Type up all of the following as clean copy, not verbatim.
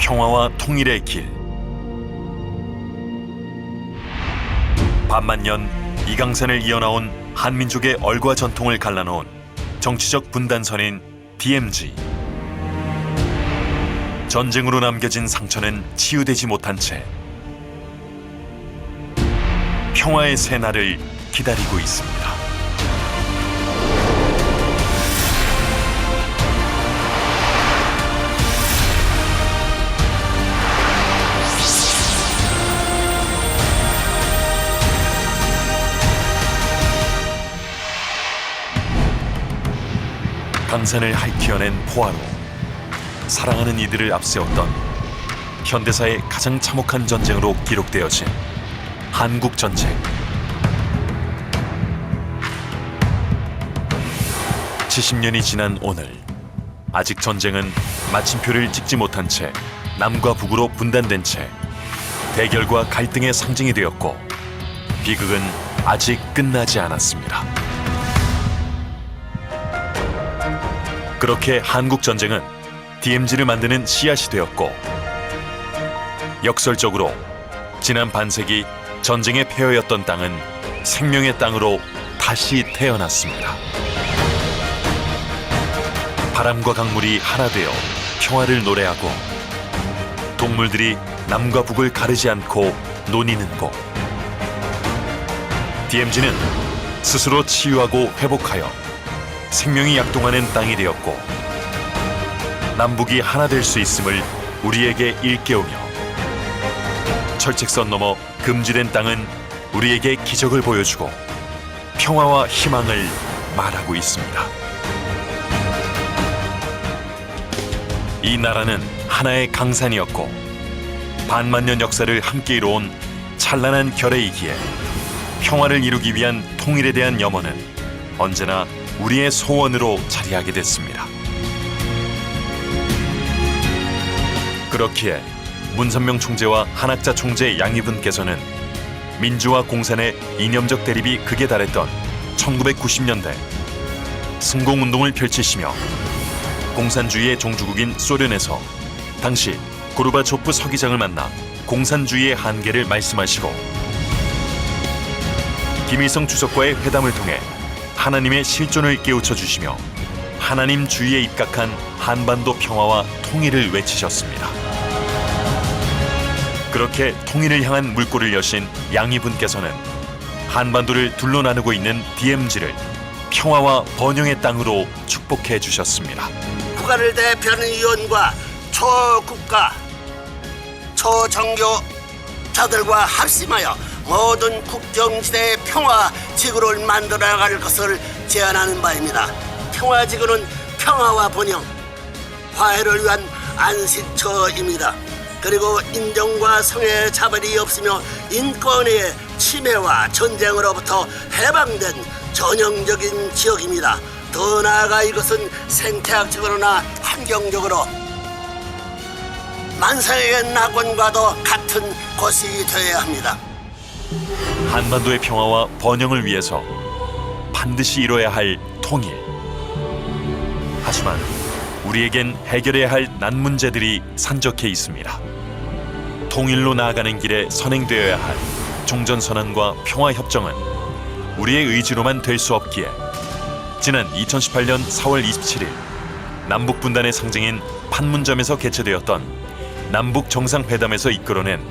평화와 통일의 길. 반만년 이강산을 이어나온 한민족의 얼과 전통을 갈라놓은 정치적 분단선인 DMZ. 전쟁으로 남겨진 상처는 치유되지 못한 채 평화의 새날을 기다리고 있습니다. 강산을 핥혀낸 포화로 사랑하는 이들을 앞세웠던 현대사의 가장 참혹한 전쟁으로 기록되어진 한국전쟁. 70년이 지난 오늘, 아직 전쟁은 마침표를 찍지 못한 채 남과 북으로 분단된 채 대결과 갈등의 상징이 되었고, 비극은 아직 끝나지 않았습니다. 그렇게 한국전쟁은 DMZ를 만드는 씨앗이 되었고, 역설적으로 지난 반세기 전쟁의 폐허였던 땅은 생명의 땅으로 다시 태어났습니다. 바람과 강물이 하나 되어 평화를 노래하고, 동물들이 남과 북을 가르지 않고 노니는 곳. DMZ는 스스로 치유하고 회복하여 생명이 약동하는 땅이 되었고, 남북이 하나 될 수 있음을 우리에게 일깨우며, 철책선 넘어 금지된 땅은 우리에게 기적을 보여주고 평화와 희망을 말하고 있습니다. 이 나라는 하나의 강산이었고, 반만년 역사를 함께 이뤄온 찬란한 결의이기에 평화를 이루기 위한 통일에 대한 염원은 언제나 우리의 소원으로 자리하게 됐습니다. 그렇기에 문선명 총재와 한학자 총재 양희분께서는 민주화 공산의 이념적 대립이 극에 달했던 1990년대 승공운동을 펼치시며, 공산주의의 종주국인 소련에서 당시 고르바초프 서기장을 만나 공산주의의 한계를 말씀하시고, 김일성 주석과의 회담을 통해 하나님의 실존을 깨우쳐 주시며 하나님주의에 입각한 한반도 평화와 통일을 외치셨습니다. 그렇게 통일을 향한 물꼬를 여신 양희분께서는 한반도를 둘러 나누고 있는 DMZ를 평화와 번영의 땅으로 축복해 주셨습니다. 국가를 대표하는 위원과 초국가, 초정교자들과 합심하여 모든 국경지대의 평화 지구를 만들어 나갈 것을 제안하는 바입니다. 평화 지구는 평화와 번영, 화해를 위한 안식처입니다. 그리고 인종과 성의 차별이 없으며 인권의 침해와 전쟁으로부터 해방된 전형적인 지역입니다. 더 나아가 이것은 생태학적으로나 환경적으로 만사의 낙원과도 같은 곳이 되어야 합니다. 한반도의 평화와 번영을 위해서 반드시 이뤄야 할 통일. 하지만 우리에겐 해결해야 할 난문제들이 산적해 있습니다. 통일로 나아가는 길에 선행되어야 할 종전선언과 평화협정은 우리의 의지로만 될 수 없기에, 지난 2018년 4월 27일 남북분단의 상징인 판문점에서 개최되었던 남북정상회담에서 이끌어낸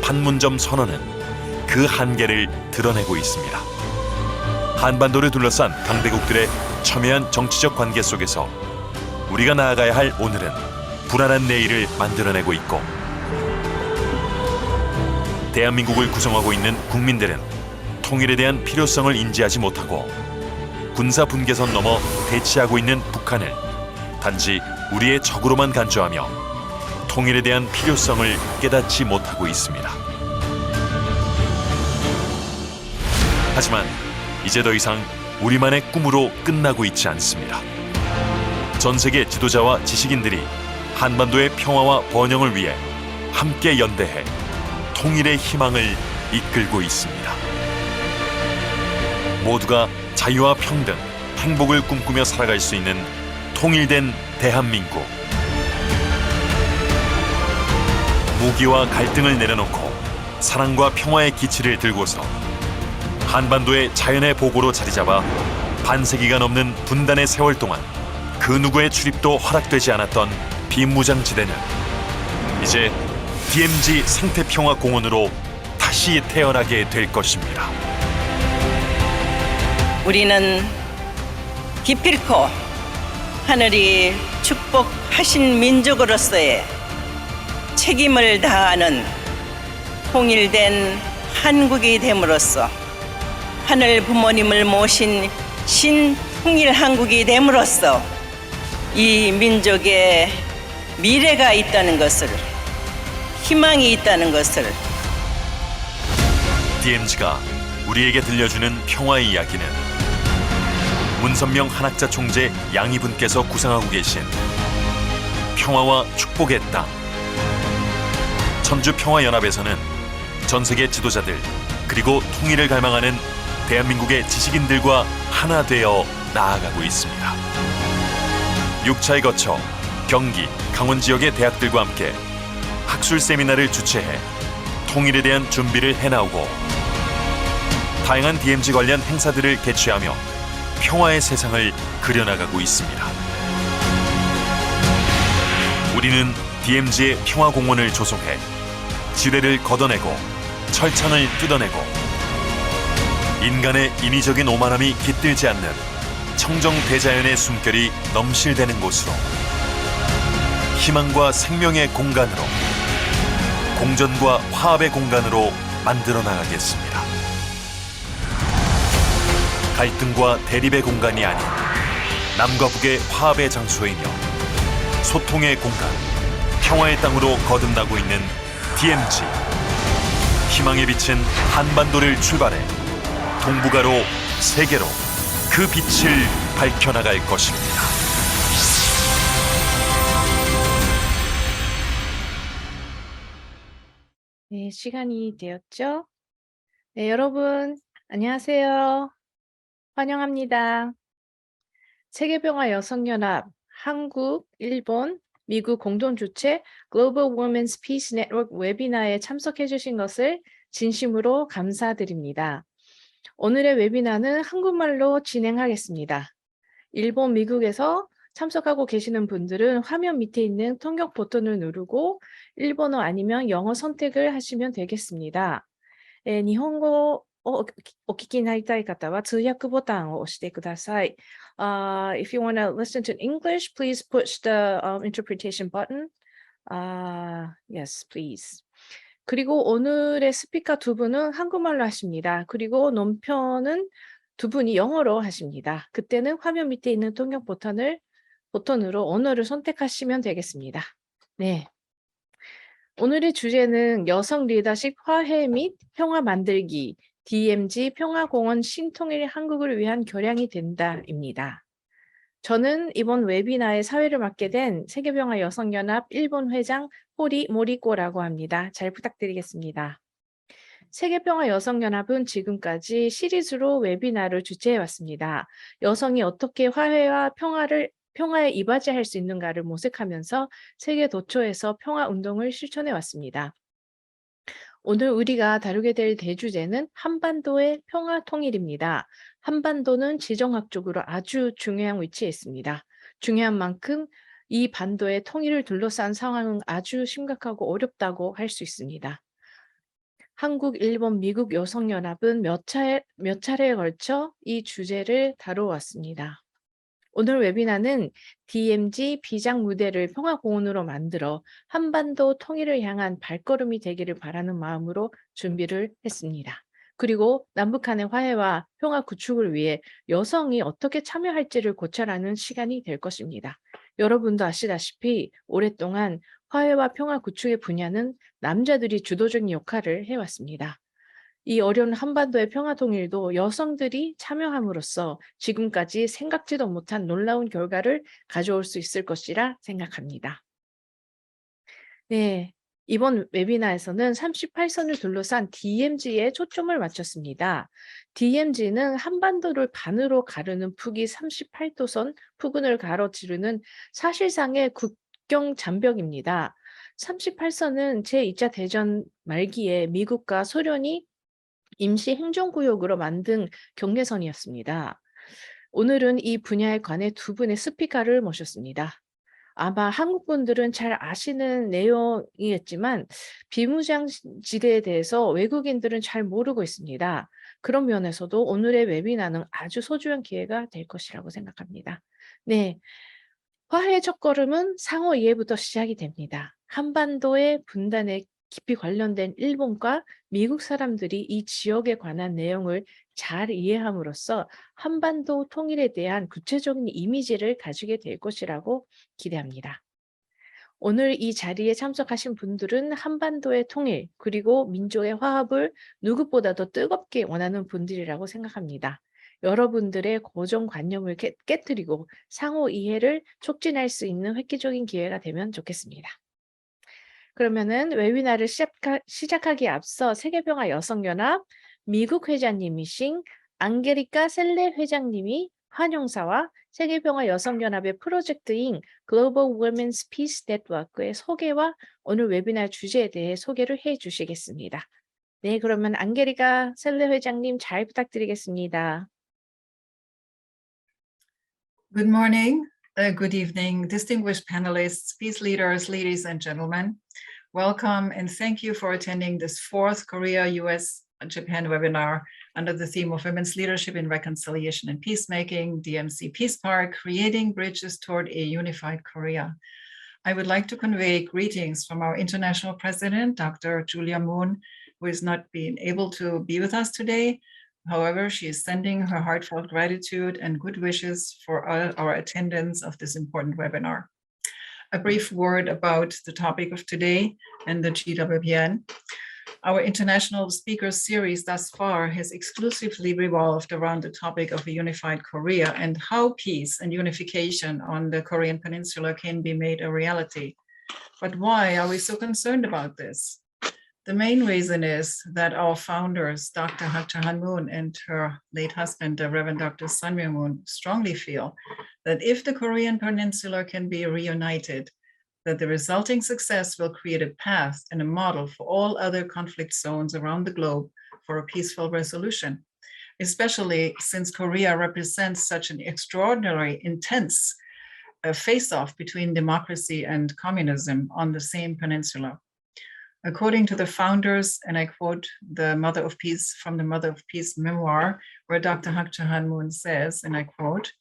판문점 선언은 그 한계를 드러내고 있습니다. 한반도를 둘러싼 강대국들의 첨예한 정치적 관계 속에서 우리가 나아가야 할 오늘은 불안한 내일을 만들어내고 있고, 대한민국을 구성하고 있는 국민들은 통일에 대한 필요성을 인지하지 못하고, 군사 분계선 넘어 대치하고 있는 북한을 단지 우리의 적으로만 간주하며 통일에 대한 필요성을 깨닫지 못하고 있습니다. 하지만 이제 더 이상 우리만의 꿈으로 끝나고 있지 않습니다. 전 세계 지도자와 지식인들이 한반도의 평화와 번영을 위해 함께 연대해 통일의 희망을 이끌고 있습니다. 모두가 자유와 평등, 행복을 꿈꾸며 살아갈 수 있는 통일된 대한민국. 무기와 갈등을 내려놓고 사랑과 평화의 기치를 들고서 한반도의 자연의 보고로 자리잡아 반세기가 넘는 분단의 세월 동안 그 누구의 출입도 허락되지 않았던 비무장지대는 이제 DMZ 생태평화공원으로 다시 태어나게 될 것입니다. 우리는 기필코 하늘이 축복하신 민족으로서의 책임을 다하는 통일된 한국이 됨으로써 하늘 부모님을 모신 신통일 한국이 됨으로써 이 민족의 미래가 있다는 것을, 희망이 있다는 것을 DMZ가 우리에게 들려주는 평화의 이야기는 문선명 한학자 총재 양이분께서 구상하고 계신 평화와 축복의 땅. 천주평화연합에서는 전 세계 지도자들 그리고 통일을 갈망하는 대한민국의 지식인들과 하나 되어 나아가고 있습니다. 6차에 거쳐 경기, 강원 지역의 대학들과 함께 학술 세미나를 주최해 통일에 대한 준비를 해나오고 다양한 DMZ 관련 행사들을 개최하며 평화의 세상을 그려나가고 있습니다. 우리는 DMZ의 평화공원을 조성해 지뢰를 걷어내고 철창을 뜯어내고 인간의 인위적인 오만함이 깃들지 않는 청정 대자연의 숨결이 넘실대는 곳으로 희망과 생명의 공간으로 공존과 화합의 공간으로 만들어 나가겠습니다. 갈등과 대립의 공간이 아닌 남과 북의 화합의 장소이며 소통의 공간, 평화의 땅으로 거듭나고 있는 DMZ. 희망에 비친 한반도를 출발해 동북아로 세계로 그 빛을 밝혀나갈 것입니다. 네, 시간이 되었죠? 네, 여러분, 안녕하세요. 환영합니다. 세계평화 여성연합, 한국, 일본, 미국 공동 주최 Global Women's Peace Network 웨비나에 참석해 주신 것을 진심으로 감사드립니다. 오늘의 웨비나는 한국말로 진행하겠습니다. 일본, 미국에서 참석하고 계시는 분들은 화면 밑에 있는 통역 버튼을 누르고 일본어 아니면 영어 선택을 하시면 되겠습니다. 日本語をお聞きになりたい方は通訳ボタンを押してください。If you want to listen to English, please push the interpretation button. Yes, please. 그리고 오늘의 스피커 두 분은 한국말로 하십니다. 그리고 논편은 두 분이 영어로 하십니다. 그때는 화면 밑에 있는 통역 버튼으로 언어를 선택하시면 되겠습니다. 네. 오늘의 주제는 여성 리더십 화해 및 평화 만들기, DMZ 평화공원 신통일 한국을 위한 교량이 된다입니다. 저는 이번 웨비나의 사회를 맡게 된 세계평화 여성연합 일본 회장 호리 모리코라고 합니다. 잘 부탁드리겠습니다. 세계평화 여성연합은 지금까지 시리즈로 웨비나를 주최해 왔습니다. 여성이 어떻게 화해와 평화에 이바지할 수 있는가를 모색하면서 세계 도처에서 평화 운동을 실천해 왔습니다. 오늘 우리가 다루게 될 대주제는 한반도의 평화 통일입니다. 한반도는 지정학적으로 아주 중요한 위치에 있습니다. 중요한 만큼 이 반도의 통일을 둘러싼 상황은 아주 심각하고 어렵다고 할 수 있습니다. 한국, 일본, 미국 여성연합은 몇 차례에 걸쳐 이 주제를 다뤄왔습니다. 오늘 웨비나는 DMZ 비장 무대를 평화공원으로 만들어 한반도 통일을 향한 발걸음이 되기를 바라는 마음으로 준비를 했습니다. 그리고 남북한의 화해와 평화 구축을 위해 여성이 어떻게 참여할지를 고찰하는 시간이 될 것입니다. 여러분도 아시다시피 오랫동안 화해와 평화 구축의 분야는 남자들이 주도적인 역할을 해왔습니다. 이 어려운 한반도의 평화 통일도 여성들이 참여함으로써 지금까지 생각지도 못한 놀라운 결과를 가져올 수 있을 것이라 생각합니다. 네, 이번 웨비나에서는 38선을 둘러싼 DMZ에 초점을 맞췄습니다. DMZ는 한반도를 반으로 가르는 북위 38도선 부근을 가로지르는 사실상의 국경 장벽입니다. 38선은 제2차 대전 말기에 미국과 소련이 임시 행정구역으로 만든 경계선이었습니다. 오늘은 이 분야에 관해 두 분의 스피커를 모셨습니다. 아마 한국 분들은 잘 아시는 내용이겠지만 비무장지대에 대해서 외국인들은 잘 모르고 있습니다. 그런 면에서도 오늘의 웨비나는 아주 소중한 기회가 될 것이라고 생각합니다. 네, 화해의 첫걸음은 상호 이해부터 시작이 됩니다. 한반도의 분단에 깊이 관련된 일본과 미국 사람들이 이 지역에 관한 내용을 잘 이해함으로써 한반도 통일에 대한 구체적인 이미지를 가지게 될 것이라고 기대합니다. 오늘 이 자리에 참석하신 분들은 한반도의 통일 그리고 민족의 화합을 누구보다도 뜨겁게 원하는 분들이라고 생각합니다. 여러분들의 고정관념을 깨뜨리고 상호 이해를 촉진할 수 있는 획기적인 기회가 되면 좋겠습니다. 그러면은 웨비나를 시작하기에 앞서 세계평화 여성연합 미국 회장님이신 앙게리카 셀레 회장님이 환영사와 세계평화 여성연합의 프로젝트인 Global Women's Peace Network의 소개와 오늘 웨비나 주제에 대해 소개를 해 주시겠습니다. 네, 그러면 앙게리카 셀레 회장님 잘 부탁드리겠습니다. Good morning, good evening, distinguished panelists, peace leaders, ladies and gentlemen. Welcome and thank you for attending this fourth Korea-US-Japan webinar under the theme of Women's Leadership in Reconciliation and Peacemaking, DMC Peace Park, Creating Bridges Toward a Unified Korea. I would like to convey greetings from our International President, Dr. Julia Moon, who has not been able to be with us today. However, she is sending her heartfelt gratitude and good wishes for our attendance of this important webinar. A brief word about the topic of today and the GWPN. Our international speakers series thus far has exclusively revolved around the topic of a unified Korea and how peace and unification on the Korean Peninsula can be made a reality. But why are we so concerned about this? The main reason is that our founders, Dr. Hak Ja-han Moon and her late husband, the Reverend Dr. Sun Myung Moon, strongly feel that if the Korean Peninsula can be reunited, that the resulting success will create a path and a model for all other conflict zones around the globe for a peaceful resolution, especially since Korea represents such an extraordinary, intense face-off between democracy and communism on the same peninsula. According to the founders, and I quote the Mother of Peace from the Mother of Peace memoir, where Dr. Hak Ja-han Moon says, and I quote,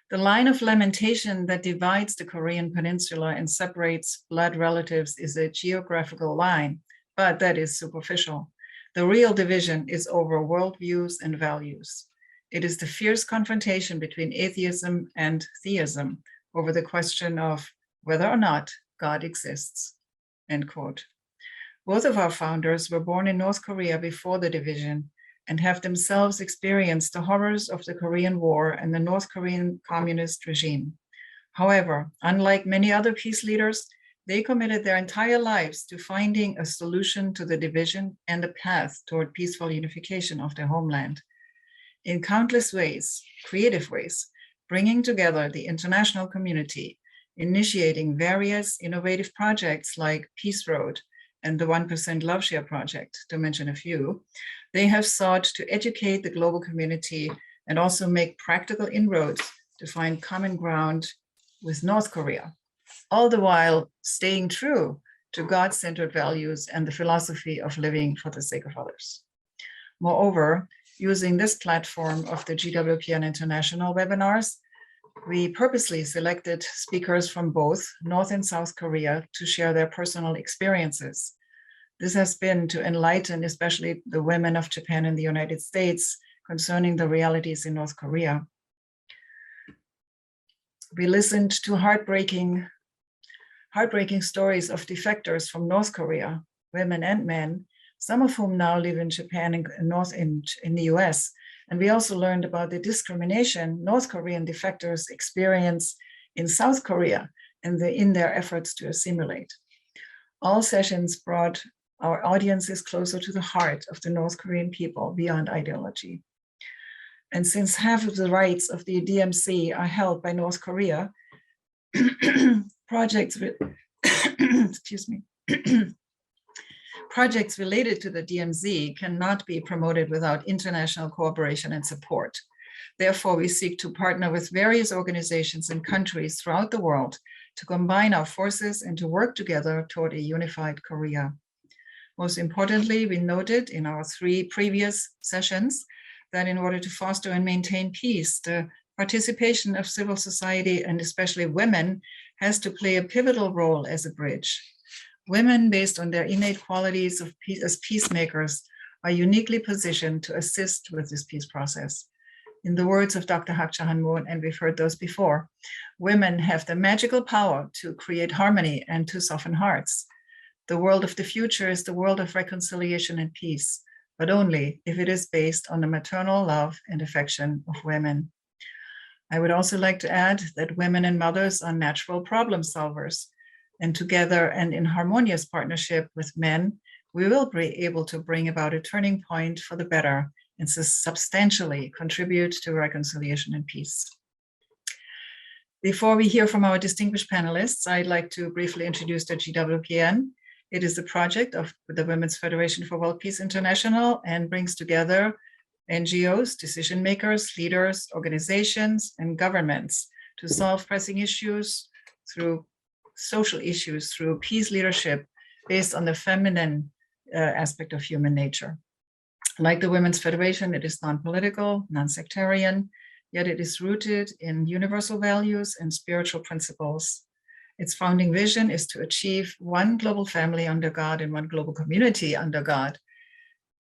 "The line of lamentation that divides the Korean Peninsula and separates blood relatives is a geographical line, but that is superficial. The real division is over worldviews and values. It is the fierce confrontation between atheism and theism over the question of whether or not God exists," end quote. Both of our founders were born in North Korea before the division and have themselves experienced the horrors of the Korean War and the North Korean communist regime. However, unlike many other peace leaders, they committed their entire lives to finding a solution to the division and a path toward peaceful unification of their homeland. In countless ways, creative ways, bringing together the international community, initiating various innovative projects like Peace Road, and the 1% Love Share Project, to mention a few, they have sought to educate the global community and also make practical inroads to find common ground with North Korea, all the while staying true to God-centered values and the philosophy of living for the sake of others. Moreover, using this platform of the GWPN International webinars, we purposely selected speakers from both North and South Korea to share their personal experiences. This has been to enlighten especially the women of Japan and the United States concerning the realities in North Korea. We listened to heartbreaking stories of defectors from North Korea, women and men, some of whom now live in Japan and in the US. And we also learned about the discrimination North Korean defectors experience in South Korea and in their efforts to assimilate. All sessions brought our audiences closer to the heart of the North Korean people beyond ideology. And since half of the rights of the DMC are held by North Korea, projects with, excuse me, Projects related to the DMZ cannot be promoted without international cooperation and support. Therefore, we seek to partner with various organizations and countries throughout the world to combine our forces and to work together toward a unified Korea. Most importantly, we noted in our 3 previous sessions that in order to foster and maintain peace, the participation of civil society and especially women has to play a pivotal role as a bridge. Women, based on their innate qualities of as peacemakers, are uniquely positioned to assist with this peace process. In the words of Dr. Hak Ja Han Moon, and we've heard those before, women have the magical power to create harmony and to soften hearts. The world of the future is the world of reconciliation and peace, but only if it is based on the maternal love and affection of women. I would also like to add that women and mothers are natural problem solvers, and together and in harmonious partnership with men, we will be able to bring about a turning point for the better and substantially contribute to reconciliation and peace. Before we hear from our distinguished panelists, I'd like to briefly introduce the GWPN. It is a project of the Women's Federation for World Peace International and brings together NGOs, decision makers, leaders, organizations, and governments to solve pressing issues through social issues, through peace leadership based on the feminine aspect of human nature. Like the Women's Federation, it is non-political, non-sectarian, yet it is rooted in universal values and spiritual principles. Its founding vision is to achieve one global family under God and one global community under God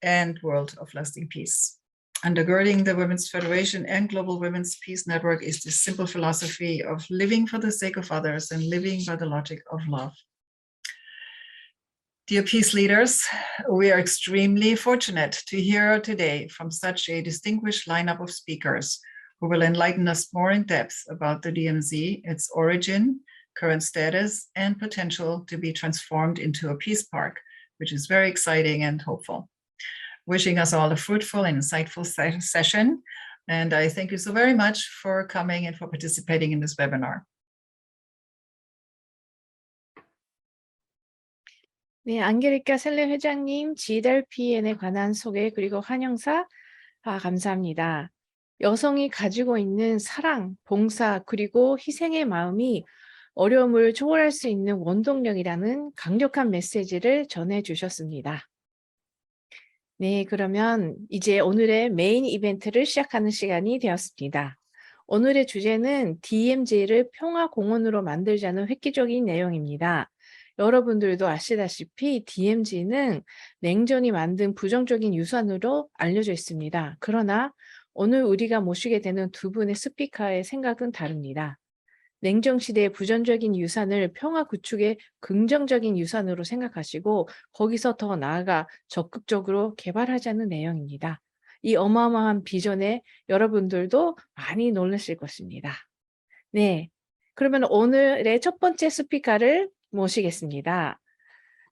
and world of lasting peace. Undergirding the Women's Federation and Global Women's Peace Network is the simple philosophy of living for the sake of others and living by the logic of love. Dear peace leaders, we are extremely fortunate to hear today from such a distinguished lineup of speakers who will enlighten us more in depth about the DMZ, its origin, current status, and potential to be transformed into a peace park, which is very exciting and hopeful. Wishing us all a fruitful and insightful session. And I thank you so very much for coming and for participating in this webinar. 네, 앙게리카 셀레 회장님, GWPN에 관한 소개 그리고 환영사 감사합니다. 여성이 가지고 있는 사랑, 봉사 그리고 희생의 마음이 어려움을 초월할 수 있는 원동력이라는 강력한 메시지를 전해주셨습니다. 네, 그러면 이제 오늘의 메인 이벤트를 시작하는 시간이 되었습니다. 오늘의 주제는 DMZ를 평화공원으로 만들자는 획기적인 내용입니다. 여러분들도 아시다시피 DMZ는 냉전이 만든 부정적인 유산으로 알려져 있습니다. 그러나 오늘 우리가 모시게 되는 두 분의 스피커의 생각은 다릅니다. 냉정시대의 부정적인 유산을 평화 구축의 긍정적인 유산으로 생각하시고 거기서 더 나아가 적극적으로 개발하자는 내용입니다. 이 어마어마한 비전에 여러분들도 많이 놀라실 것입니다. 네, 그러면 오늘의 첫 번째 스피커를 모시겠습니다.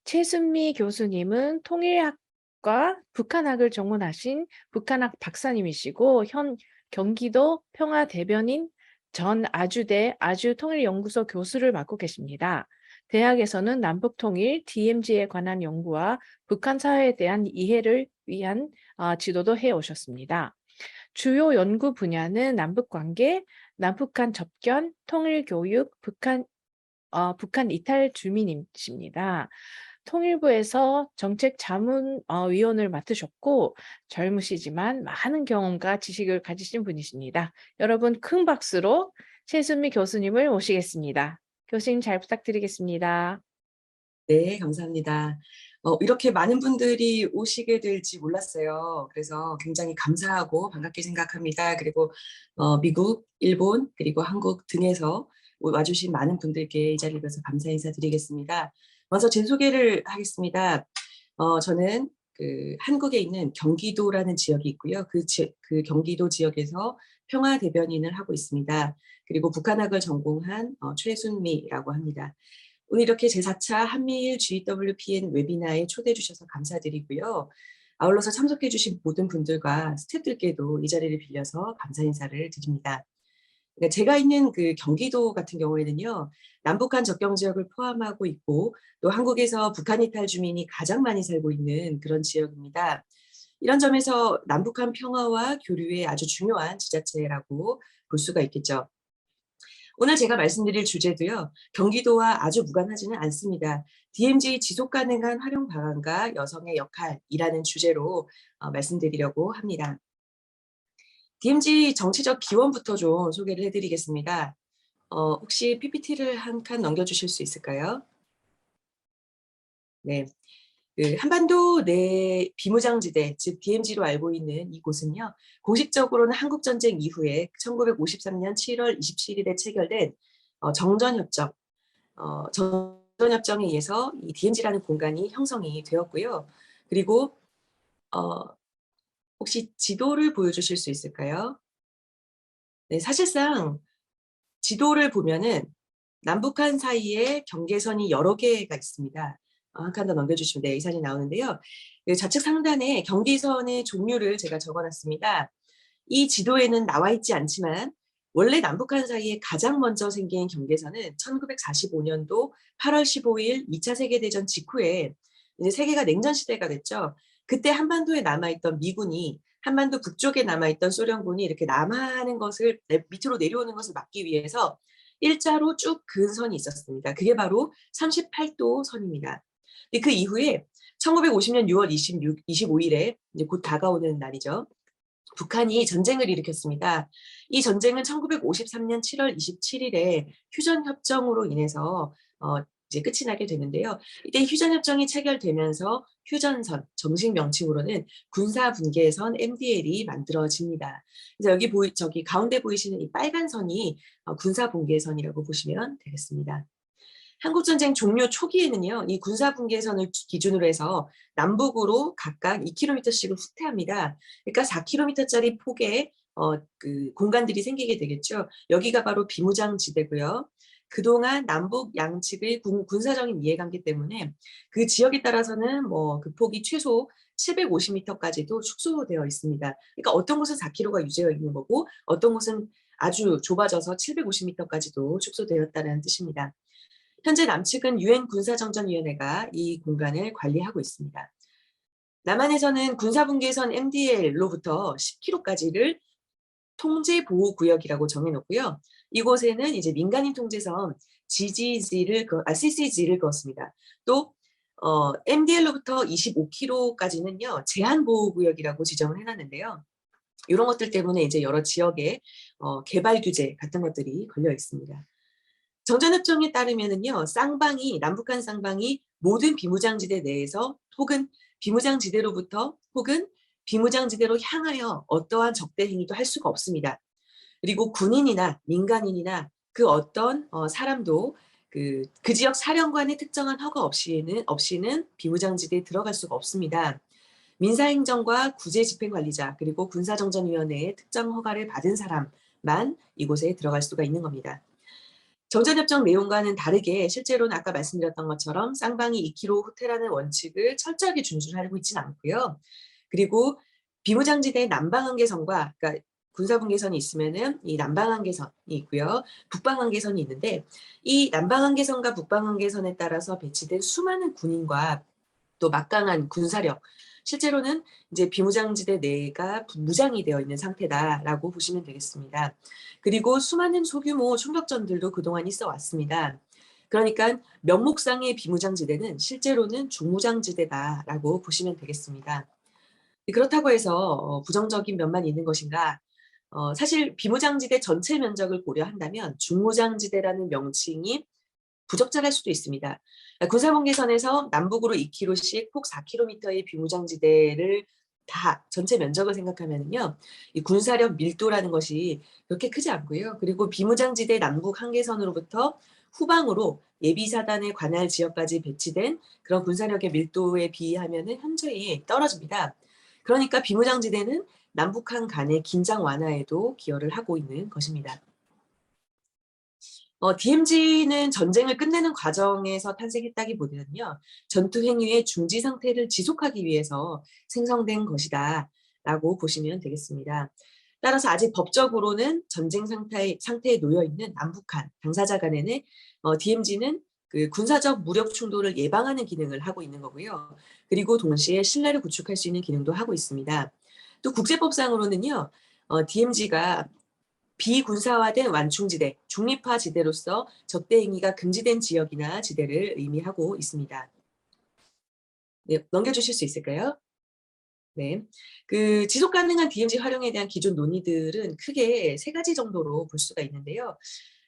최순미 교수님은 통일학과 북한학을 전공하신 북한학 박사님이시고 현 경기도 평화대변인 전 아주대 아주통일연구소 교수를 맡고 계십니다. 대학에서는 남북통일, DMZ에 관한 연구와 북한 사회에 대한 이해를 위한 지도도 해오셨습니다. 주요 연구 분야는 남북관계, 남북한 접견, 통일교육, 북한 이탈 주민이십니다. 통일부에서 정책자문위원을 맡으셨고 젊으시지만 많은 경험과 지식을 가지신 분이십니다. 여러분 큰 박수로 최순미 교수님을 모시겠습니다. 교수님 잘 부탁드리겠습니다. 네, 감사합니다. 이렇게 많은 분들이 오시게 될지 몰랐어요. 그래서 굉장히 감사하고 반갑게 생각합니다. 그리고 미국, 일본, 그리고 한국 등에서 와주신 많은 분들께 이 자리를 빌어서 감사 인사드리겠습니다. 먼저 제 소개를 하겠습니다. 저는 한국에 있는 경기도라는 지역이 있고요. 그 경기도 지역에서 평화 대변인을 하고 있습니다. 그리고 북한학을 전공한 최순미라고 합니다. 오늘 이렇게 제4차 한미일 GWPN 웨비나에 초대해 주셔서 감사드리고요. 아울러서 참석해 주신 모든 분들과 스태프들께도 이 자리를 빌려서 감사 인사를 드립니다. 그러니까 제가 있는 그 경기도 같은 경우에는요, 남북한 접경 지역을 포함하고 있고 또 한국에서 북한 이탈 주민이 가장 많이 살고 있는 그런 지역입니다. 이런 점에서 남북한 평화와 교류에 아주 중요한 지자체라고 볼 수가 있겠죠. 오늘 제가 말씀드릴 주제도요, 경기도와 아주 무관하지는 않습니다. DMZ 지속 가능한 활용 방안과 여성의 역할이라는 주제로 말씀드리려고 합니다. DMZ 정치적 기원부터 좀 소개를 해드리겠습니다. 혹시 PPT를 한 칸 넘겨주실 수 있을까요? 네. 그 한반도 내 비무장지대, 즉 DMZ로 알고 있는 이곳은요, 공식적으로는 한국전쟁 이후에 1953년 7월 27일에 체결된 정전협정, 정전협정에 의해서 이 DMZ라는 공간이 형성이 되었고요. 그리고 혹시 지도를 보여주실 수 있을까요? 네, 사실상 지도를 보면은 남북한 사이에 경계선이 여러 개가 있습니다. 한 칸 더 넘겨주시면 이 사진이 나오는데요. 그 좌측 상단에 경계선의 종류를 제가 적어놨습니다. 이 지도에는 나와 있지 않지만 원래 남북한 사이에 가장 먼저 생긴 경계선은 1945년도 8월 15일 2차 세계대전 직후에 이제 세계가 냉전 시대가 됐죠. 그때 한반도에 남아있던 미군이 한반도 북쪽에 남아있던 소련군이 이렇게 남하하는 것을 밑으로 내려오는 것을 막기 위해서 일자로 쭉 그은 선이 있었습니다. 그게 바로 38도 선입니다. 근데 그 이후에 1950년 6월 25일에 이제 곧 다가오는 날이죠. 북한이 전쟁을 일으켰습니다. 이 전쟁은 1953년 7월 27일에 휴전협정으로 인해서 이제 끝이 나게 되는데요. 이때 휴전협정이 체결되면서 휴전선, 정식 명칭으로는 군사분계선 MDL이 만들어집니다. 그래서 여기 저기 가운데 보이시는 이 빨간 선이 군사분계선이라고 보시면 되겠습니다. 한국전쟁 종료 초기에는요, 이 군사분계선을 기준으로 해서 남북으로 각각 2km씩을 후퇴합니다. 그러니까 4km짜리 폭의 그 공간들이 생기게 되겠죠. 여기가 바로 비무장지대고요. 그동안 남북 양측의 군사적인 이해관계 때문에 그 지역에 따라서는 뭐 그 폭이 최소 750m까지도 축소되어 있습니다. 그러니까 어떤 곳은 4km가 유지되어 있는 거고 어떤 곳은 아주 좁아져서 750m까지도 축소되었다는 뜻입니다. 현재 남측은 유엔 군사정전위원회가 이 공간을 관리하고 있습니다. 남한에서는 군사분계선 MDL로부터 10km까지를 통제보호구역이라고 정해놓고요. 이곳에는 이제 민간인 통제선 CCG를 그었습니다. 또 MDL로부터 25km까지는요 제한보호구역이라고 지정을 해놨는데요. 이런 것들 때문에 이제 여러 지역에 개발 규제 같은 것들이 걸려 있습니다. 정전협정에 따르면은요, 남북한 쌍방이 모든 비무장지대 내에서 혹은 비무장지대로부터 혹은 비무장지대로 향하여 어떠한 적대 행위도 할 수가 없습니다. 그리고 군인이나 민간인이나 그 어떤 사람도 그 지역 사령관의 특정한 허가 없이는 비무장지대에 들어갈 수가 없습니다. 민사행정과 구제집행관리자 그리고 군사정전위원회의 특정 허가를 받은 사람만 이곳에 들어갈 수가 있는 겁니다. 정전협정 내용과는 다르게 실제로는 아까 말씀드렸던 것처럼 쌍방이 2km 후퇴라는 원칙을 철저하게 준수하고 있지는 않고요. 그리고 비무장지대의 남방한계선과 그러니까 군사분계선이 있으면은 이 남방한계선이 있고요. 북방한계선이 있는데 이 남방한계선과 북방한계선에 따라서 배치된 수많은 군인과 또 막강한 군사력 실제로는 이제 비무장지대 내가 무장이 되어 있는 상태다라고 보시면 되겠습니다. 그리고 수많은 소규모 총격전들도 그동안 있어 왔습니다. 그러니까 명목상의 비무장지대는 실제로는 중무장지대다라고 보시면 되겠습니다. 그렇다고 해서 부정적인 면만 있는 것인가? 사실 비무장지대 전체 면적을 고려한다면 중무장지대라는 명칭이 부적절할 수도 있습니다. 군사분계선에서 남북으로 2km씩 폭 4km의 비무장지대를 다 전체 면적을 생각하면요, 이 군사력 밀도라는 것이 그렇게 크지 않고요. 그리고 비무장지대 남북 한계선으로부터 후방으로 예비사단의 관할 지역까지 배치된 그런 군사력의 밀도에 비하면은 현저히 떨어집니다. 그러니까 비무장지대는 남북한 간의 긴장 완화에도 기여를 하고 있는 것입니다. DMZ는 전쟁을 끝내는 과정에서 탄생했다기보다는요, 전투 행위의 중지 상태를 지속하기 위해서 생성된 것이다라고 보시면 되겠습니다. 따라서 아직 법적으로는 전쟁 상태에 놓여 있는 남북한 당사자 간에는 DMZ는 그 군사적 무력 충돌을 예방하는 기능을 하고 있는 거고요. 그리고 동시에 신뢰를 구축할 수 있는 기능도 하고 있습니다. 또 국제법상으로는요, DMZ가 비군사화된 완충지대, 중립화 지대로서 적대 행위가 금지된 지역이나 지대를 의미하고 있습니다. 네, 넘겨주실 수 있을까요? 네, 그 지속 가능한 DMZ 활용에 대한 기존 논의들은 크게 세 가지 정도로 볼 수가 있는데요.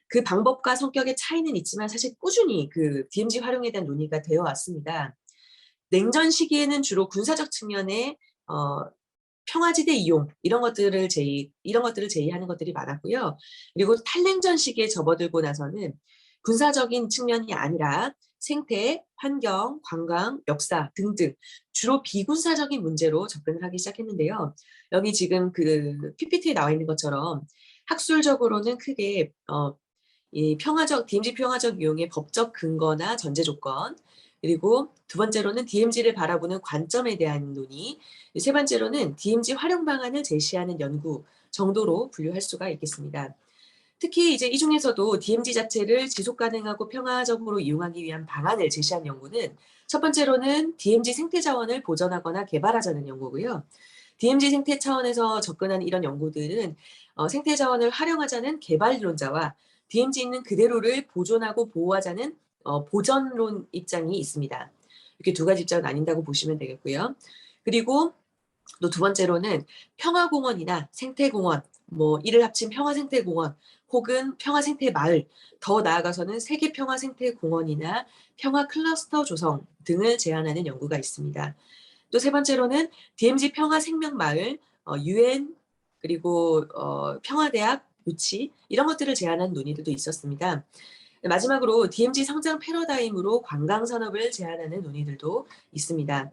그 방법과 성격의 차이는 있지만 사실 꾸준히 그 DMZ 활용에 대한 논의가 되어 왔습니다. 냉전 시기에는 주로 군사적 측면의 평화지대 이용 이런 것들을 제의하는 것들이 많았고요. 그리고 탈냉전 시기에 접어들고 나서는 군사적인 측면이 아니라 생태, 환경, 관광, 역사 등등 주로 비군사적인 문제로 접근을 하기 시작했는데요. 여기 지금 그 PPT에 나와 있는 것처럼 학술적으로는 크게 이 DMZ 평화적 이용의 법적 근거나 전제 조건, 그리고 두 번째로는 DMZ를 바라보는 관점에 대한 논의, 세 번째로는 DMZ 활용 방안을 제시하는 연구 정도로 분류할 수가 있겠습니다. 특히 이제 이 중에서도 DMZ 자체를 지속 가능하고 평화적으로 이용하기 위한 방안을 제시한 연구는 첫 번째로는 DMZ 생태 자원을 보존하거나 개발하자는 연구고요. DMZ 생태 차원에서 접근한 이런 연구들은 생태 자원을 활용하자는 개발론자와 DMZ 있는 그대로를 보존하고 보호하자는 보전론 입장이 있습니다. 이렇게 두 가지 입장을 나뉜다고 보시면 되겠고요. 그리고 또 두 번째로는 평화공원이나 생태공원, 뭐 이를 합친 평화생태공원 혹은 평화생태마을, 더 나아가서는 세계평화생태공원이나 평화클러스터 조성 등을 제안하는 연구가 있습니다. 또 세 번째로는 DMZ 평화생명마을, UN 그리고 평화대학 유치 이런 것들을 제안한 논의들도 있었습니다. 마지막으로 DMZ 성장 패러다임으로 관광산업을 제안하는 논의들도 있습니다.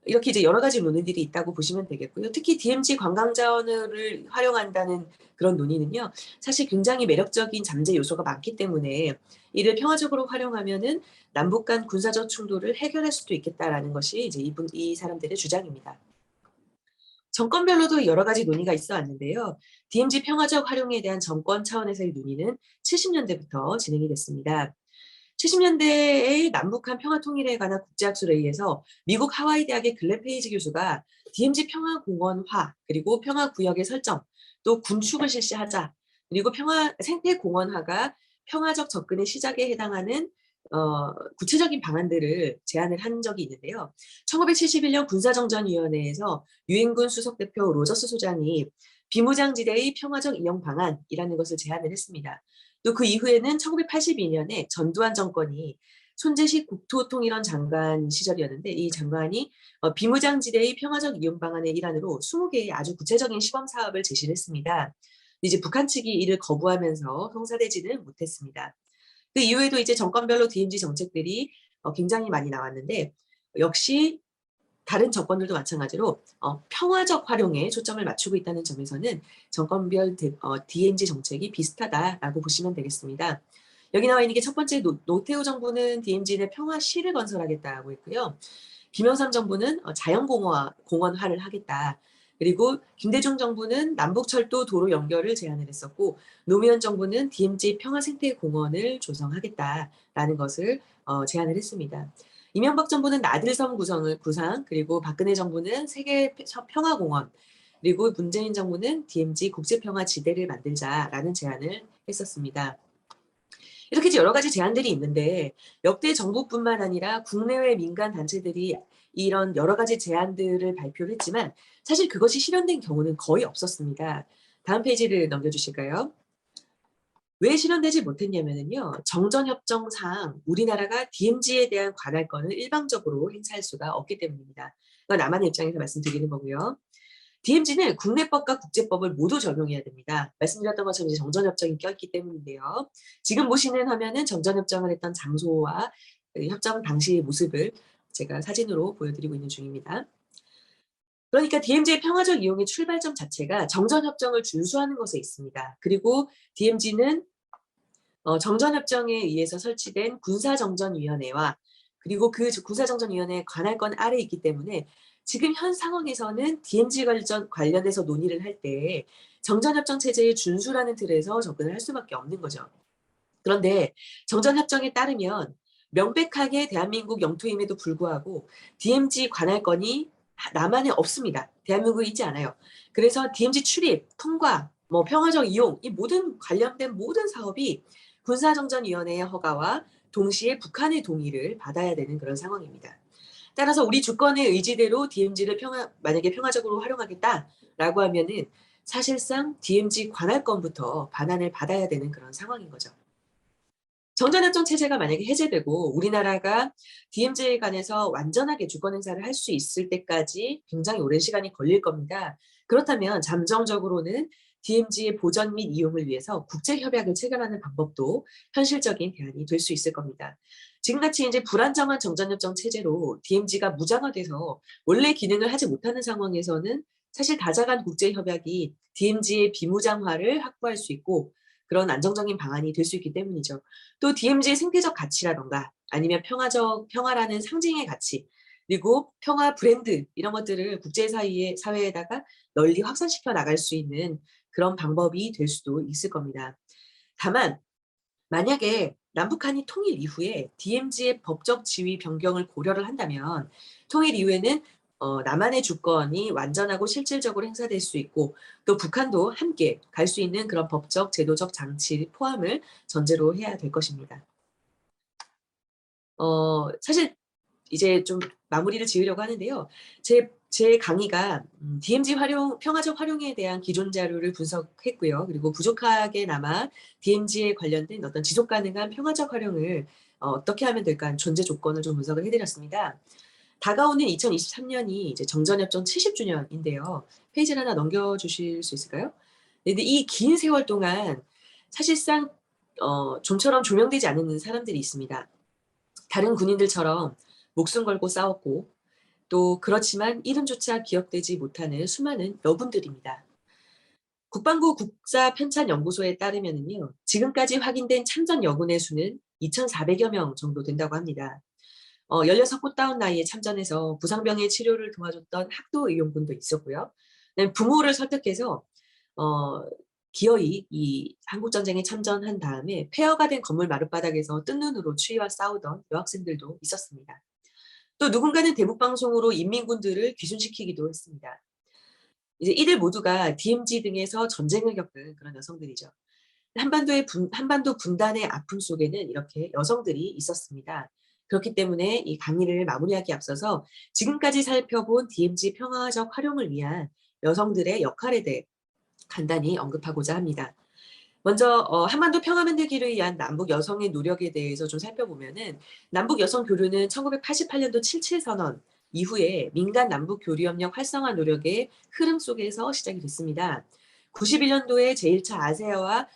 이렇게 이제 여러 가지 논의들이 있다고 보시면 되겠고요. 특히 DMZ 관광자원을 활용한다는 그런 논의는요, 사실 굉장히 매력적인 잠재 요소가 많기 때문에 이를 평화적으로 활용하면은 남북 간 군사적 충돌을 해결할 수도 있겠다라는 것이 이제 이 사람들의 주장입니다. 정권별로도 여러 가지 논의가 있어 왔는데요. DMZ 평화적 활용에 대한 정권 차원에서의 논의는 70년대부터 진행이 됐습니다. 70년대의 남북한 평화 통일에 관한 국제학술에 의해서 미국 하와이 대학의 글렌 페이지 교수가 DMZ 평화공원화 그리고 평화구역의 설정 또 군축을 실시하자 그리고 생태공원화가 평화적 접근의 시작에 해당하는 구체적인 방안들을 제안을 한 적이 있는데요. 1971년 군사정전위원회에서 유엔군 수석대표 로저스 소장이 비무장지대의 평화적 이용 방안이라는 것을 제안을 했습니다. 또 그 이후에는 1982년에 전두환 정권이 손재식 국토통일원 장관 시절이었는데 이 장관이 비무장지대의 평화적 이용 방안의 일환으로 20개의 아주 구체적인 시범 사업을 제시를 했습니다. 이제 북한 측이 이를 거부하면서 성사되지는 못했습니다. 그 이후에도 이제 정권별로 DMZ 정책들이 굉장히 많이 나왔는데 역시 다른 정권들도 마찬가지로 평화적 활용에 초점을 맞추고 있다는 점에서는 정권별 DMZ 정책이 비슷하다라고 보시면 되겠습니다. 여기 나와 있는 게 첫 번째 노태우 정부는 DMZ 내 평화시를 건설하겠다고 했고요. 김영삼 정부는 자연공원화를 하겠다. 그리고 김대중 정부는 남북철도 도로 연결을 제안을 했었고 노무현 정부는 DMZ 평화생태공원을 조성하겠다라는 것을 제안을 했습니다. 이명박 정부는 나들섬 구상, 그리고 박근혜 정부는 세계 평화공원, 그리고 문재인 정부는 DMZ 국제평화지대를 만들자라는 제안을 했었습니다. 이렇게 이제 여러 가지 제안들이 있는데 역대 정부뿐만 아니라 국내외 민간 단체들이 이런 여러 가지 제안들을 발표를 했지만 사실 그것이 실현된 경우는 거의 없었습니다. 다음 페이지를 넘겨주실까요? 왜 실현되지 못했냐면요. 정전협정상 우리나라가 DMZ에 대한 관할권을 일방적으로 행사할 수가 없기 때문입니다. 이건 남한의 입장에서 말씀드리는 거고요. DMZ는 국내법과 국제법을 모두 적용해야 됩니다. 말씀드렸던 것처럼 이제 정전협정이 껴있기 때문인데요. 지금 보시는 화면은 정전협정을 했던 장소와 협정 당시의 모습을 제가 사진으로 보여드리고 있는 중입니다. 그러니까 DMZ의 평화적 이용의 출발점 자체가 정전협정을 준수하는 것에 있습니다. 그리고 DMZ는 정전협정에 의해서 설치된 군사정전위원회와 그리고 그 군사정전위원회의 관할권 아래에 있기 때문에 지금 현 상황에서는 DMZ 관련해서 논의를 할 때 정전협정 체제의 준수라는 틀에서 접근을 할 수밖에 없는 거죠. 그런데 정전협정에 따르면 명백하게 대한민국 영토임에도 불구하고 DMZ 관할권이 남한에 없습니다. 대한민국에 있지 않아요. 그래서 DMZ 출입, 통과, 뭐 평화적 이용, 이 모든 관련된 모든 사업이 군사정전위원회의 허가와 동시에 북한의 동의를 받아야 되는 그런 상황입니다. 따라서 우리 주권의 의지대로 DMZ를 만약에 평화적으로 활용하겠다라고 하면은 사실상 DMZ 관할권부터 반환을 받아야 되는 그런 상황인 거죠. 정전협정 체제가 만약에 해제되고 우리나라가 DMZ에 관해서 완전하게 주권 행사를 할 수 있을 때까지 굉장히 오랜 시간이 걸릴 겁니다. 그렇다면 잠정적으로는 DMZ의 보전 및 이용을 위해서 국제협약을 체결하는 방법도 현실적인 대안이 될 수 있을 겁니다. 지금같이 이제 불안정한 정전협정 체제로 DMZ가 무장화돼서 원래 기능을 하지 못하는 상황에서는 사실 다자간 국제협약이 DMZ의 비무장화를 확보할 수 있고 그런 안정적인 방안이 될 수 있기 때문이죠. 또 DMZ의 생태적 가치라던가 아니면 평화라는 상징의 가치 그리고 평화 브랜드 이런 것들을 사회에다가 널리 확산시켜 나갈 수 있는 그런 방법이 될 수도 있을 겁니다. 다만 만약에 남북한이 통일 이후에 DMZ의 법적 지위 변경을 고려를 한다면 통일 이후에는 남한의 주권이 완전하고 실질적으로 행사될 수 있고 또 북한도 함께 갈 수 있는 그런 법적 제도적 장치 포함을 전제로 해야 될 것입니다. 사실 이제 좀 마무리를 지으려고 하는데요. 제 강의가 DMZ 평화적 활용에 대한 기존 자료를 분석했고요. 그리고 부족하게나마 DMZ에 관련된 어떤 지속 가능한 평화적 활용을 어떻게 하면 될까 존재 조건을 좀 분석을 해드렸습니다. 다가오는 2023년이 이제 정전협정 70주년인데요. 페이지를 하나 넘겨주실 수 있을까요? 근데 이 긴 세월 동안 사실상 좀처럼 조명되지 않는 사람들이 있습니다. 다른 군인들처럼 목숨 걸고 싸웠고 또 그렇지만 이름조차 기억되지 못하는 수많은 여군들입니다. 국방부 국사편찬연구소에 따르면요. 지금까지 확인된 참전 여군의 수는 2,400여 명 정도 된다고 합니다. 16 꽃다운 나이에 참전해서 부상병의 치료를 도와줬던 학도 의용군도 있었고요. 부모를 설득해서 기어이 이 한국전쟁에 참전한 다음에 폐허가 된 건물 마룻바닥에서 뜬 눈으로 추위와 싸우던 여학생들도 있었습니다. 또 누군가는 대북방송으로 인민군들을 귀순시키기도 했습니다. 이제 이들 모두가 DMZ 등에서 전쟁을 겪은 그런 여성들이죠. 한반도 분단의 아픔 속에는 이렇게 여성들이 있었습니다. 그렇기 때문에 이 강의를 마무리하기 앞서서 지금까지 살펴본 DMZ 평화적 활용을 위한 여성들의 역할에 대해 간단히 언급하고자 합니다. 먼저 한반도 평화 만들기를 위한 남북 여성의 노력에 대해서 좀 살펴보면은 남북 여성 교류는 1988년도 77선언 이후에 민간 남북 교류 협력 활성화 노력의 흐름 속에서 시작이 됐습니다. 91년도에 제1차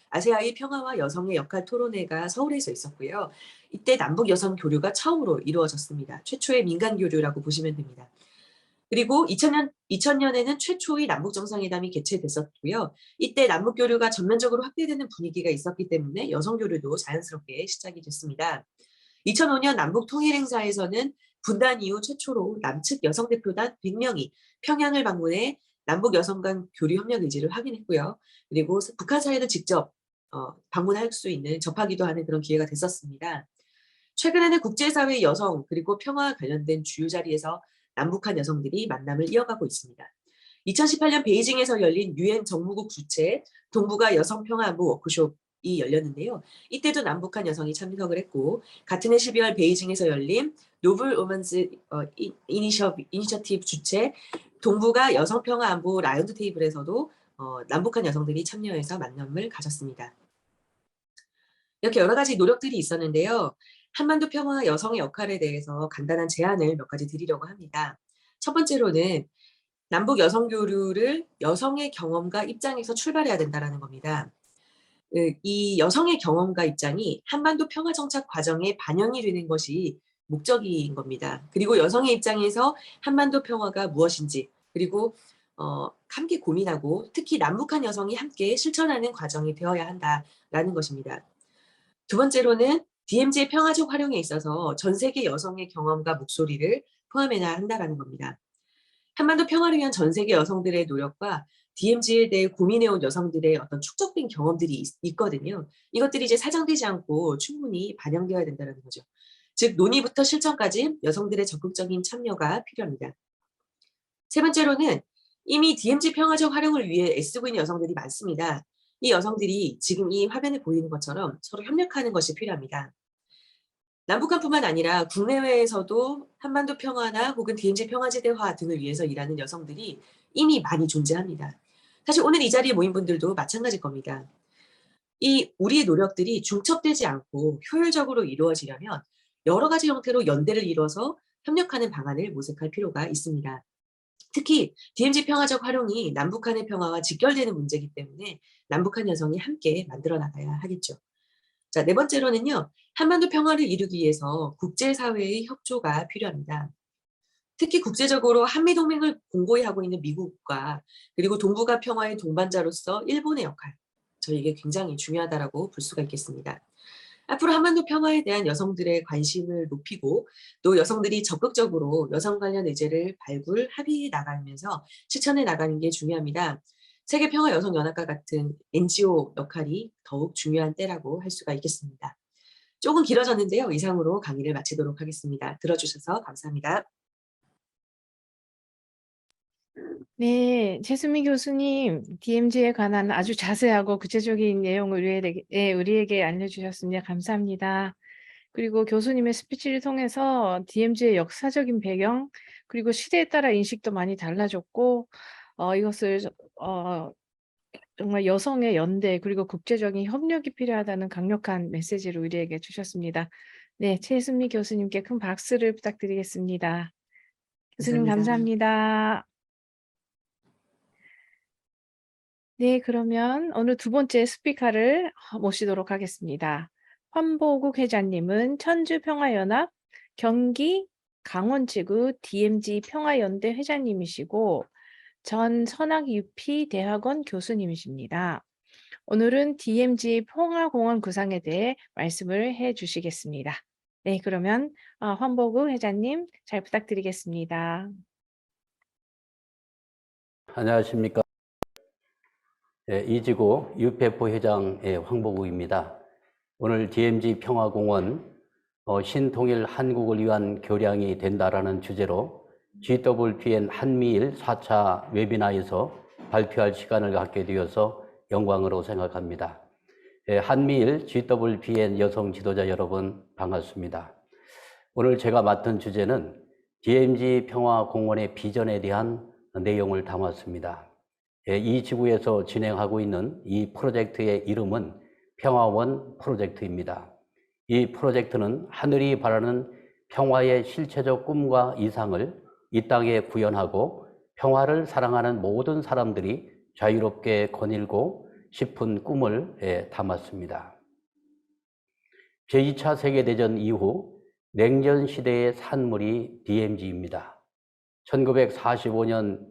아세아의 평화와 여성의 역할 토론회가 서울에서 있었고요. 이때 남북 여성 교류가 처음으로 이루어졌습니다. 최초의 민간 교류라고 보시면 됩니다. 그리고 2000년에는 최초의 남북 정상회담이 개최됐었고요. 이때 남북 교류가 전면적으로 확대되는 분위기가 있었기 때문에 여성 교류도 자연스럽게 시작이 됐습니다. 2005년 남북 통일 행사에서는 분단 이후 최초로 남측 여성 대표단 100명이 평양을 방문해 남북 여성 간 교류 협력 의지를 확인했고요. 그리고 북한 사회를 직접 방문할 수 있는 접하기도 하는 그런 기회가 됐었습니다. 최근에는 국제사회 여성 그리고 평화 관련된 주요 자리에서 남북한 여성들이 만남을 이어가고 있습니다. 2018년 베이징에서 열린 유엔 정무국 주최 동북아 여성평화안보 워크숍이 열렸는데요. 이때도 남북한 여성이 참석을 했고 같은 해 12월 베이징에서 열린 노블 우먼즈 이니셔티브 주최 동북아 여성평화안보 라운드 테이블에서도 남북한 여성들이 참여해서 만남을 가졌습니다. 이렇게 여러 가지 노력들이 있었는데요. 한반도 평화 여성의 역할에 대해서 간단한 제안을 몇 가지 드리려고 합니다. 첫 번째로는 남북 여성 교류를 여성의 경험과 입장에서 출발해야 된다는 겁니다. 이 여성의 경험과 입장이 한반도 평화 정착 과정에 반영이 되는 것이 목적인 겁니다. 그리고 여성의 입장에서 한반도 평화가 무엇인지 그리고 함께 고민하고 특히 남북한 여성이 함께 실천하는 과정이 되어야 한다라는 것입니다. 두 번째로는 DMZ의 평화적 활용에 있어서 전 세계 여성의 경험과 목소리를 포함해야 한다는 겁니다. 한반도 평화를 위한 전 세계 여성들의 노력과 DMZ에 대해 고민해온 여성들의 어떤 축적된 경험들이 있거든요. 이것들이 이제 사정되지 않고 충분히 반영되어야 된다는 거죠. 즉 논의부터 실천까지 여성들의 적극적인 참여가 필요합니다. 세 번째로는 이미 DMZ 평화적 활용을 위해 애쓰고 있는 여성들이 많습니다. 이 여성들이 지금 이 화면에 보이는 것처럼 서로 협력하는 것이 필요합니다. 남북한뿐만 아니라 국내외에서도 한반도 평화나 혹은 DMZ 평화지대화 등을 위해서 일하는 여성들이 이미 많이 존재합니다. 사실 오늘 이 자리에 모인 분들도 마찬가지일 겁니다. 이 우리의 노력들이 중첩되지 않고 효율적으로 이루어지려면 여러 가지 형태로 연대를 이뤄서 협력하는 방안을 모색할 필요가 있습니다. 특히 DMZ 평화적 활용이 남북한의 평화와 직결되는 문제이기 때문에 남북한 여성이 함께 만들어 나가야 하겠죠. 자, 네 번째로는요. 한반도 평화를 이루기 위해서 국제사회의 협조가 필요합니다. 특히 국제적으로 한미동맹을 공고히 하고 있는 미국과 그리고 동북아 평화의 동반자로서 일본의 역할, 저에게 굉장히 중요하다고 볼 수가 있겠습니다. 앞으로 한반도 평화에 대한 여성들의 관심을 높이고 또 여성들이 적극적으로 여성 관련 의제를 발굴, 합의해 나가면서 실천해 나가는 게 중요합니다. 세계평화여성연합과 같은 NGO 역할이 더욱 중요한 때라고 할 수가 있겠습니다. 조금 길어졌는데요. 이상으로 강의를 마치도록 하겠습니다. 들어주셔서 감사합니다. 네, 최수미 교수님, DMZ에 관한 아주 자세하고 구체적인 내용을 우리에게 알려주셨습니다. 감사합니다. 그리고 교수님의 스피치를 통해서 DMZ의 역사적인 배경, 그리고 시대에 따라 인식도 많이 달라졌고, 이것을 정말 여성의 연대, 그리고 국제적인 협력이 필요하다는 강력한 메시지를 우리에게 주셨습니다. 네, 최수미 교수님께 큰 박수를 부탁드리겠습니다. 교수님 감사합니다. 네, 그러면 오늘 두 번째 스피커를 모시도록 하겠습니다. 환보국 회장님은 천주평화연합 경기 강원지구 DMZ 평화연대 회장님이시고 전 선악UP 대학원 교수님이십니다. 오늘은 DMZ 평화공원 구상에 대해 말씀을 해주시겠습니다. 네, 그러면 환보국 회장님 잘 부탁드리겠습니다. 안녕하십니까. 이지구 유페포 회장의 황보국입니다. 오늘 DMZ 평화공원 신통일 한국을 위한 교량이 된다라는 주제로 GWPN 한미일 4차 웨비나에서 발표할 시간을 갖게 되어서 영광으로 생각합니다. 한미일 GWPN 여성 지도자 여러분 반갑습니다. 오늘 제가 맡은 주제는 DMZ 평화공원의 비전에 대한 내용을 담았습니다. 이 지구에서 진행하고 있는 이 프로젝트의 이름은 평화원 프로젝트입니다. 이 프로젝트는 하늘이 바라는 평화의 실체적 꿈과 이상을 이 땅에 구현하고 평화를 사랑하는 모든 사람들이 자유롭게 거닐고 싶은 꿈을 담았습니다. 제2차 세계대전 이후 냉전 시대의 산물이 DMZ입니다. 1945년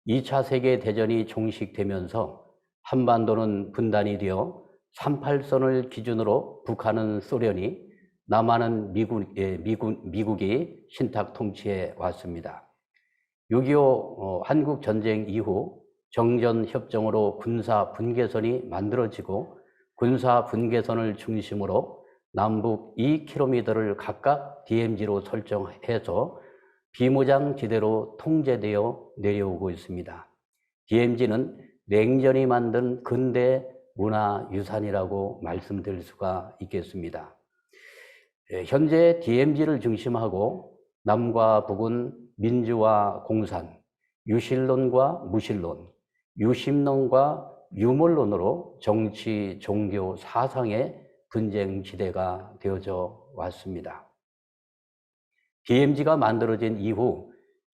2차 세계대전이 종식되면서 한반도는 분단이 되어 38선을 기준으로 북한은 소련이, 남한은 미국이 신탁 통치해 왔습니다. 6.25 한국전쟁 이후 정전협정으로 군사 분계선이 만들어지고 군사 분계선을 중심으로 남북 2km를 각각 DMZ로 설정해서 비무장지대로 통제되어 내려오고 있습니다. DMZ는 냉전이 만든 근대 문화유산이라고 말씀드릴 수가 있겠습니다. 현재 DMZ를 중심하고 남과 북은 민주화 공산, 유실론과 무실론, 유심론과 유물론으로 정치, 종교, 사상의 분쟁지대가 되어져 왔습니다. DMZ가 만들어진 이후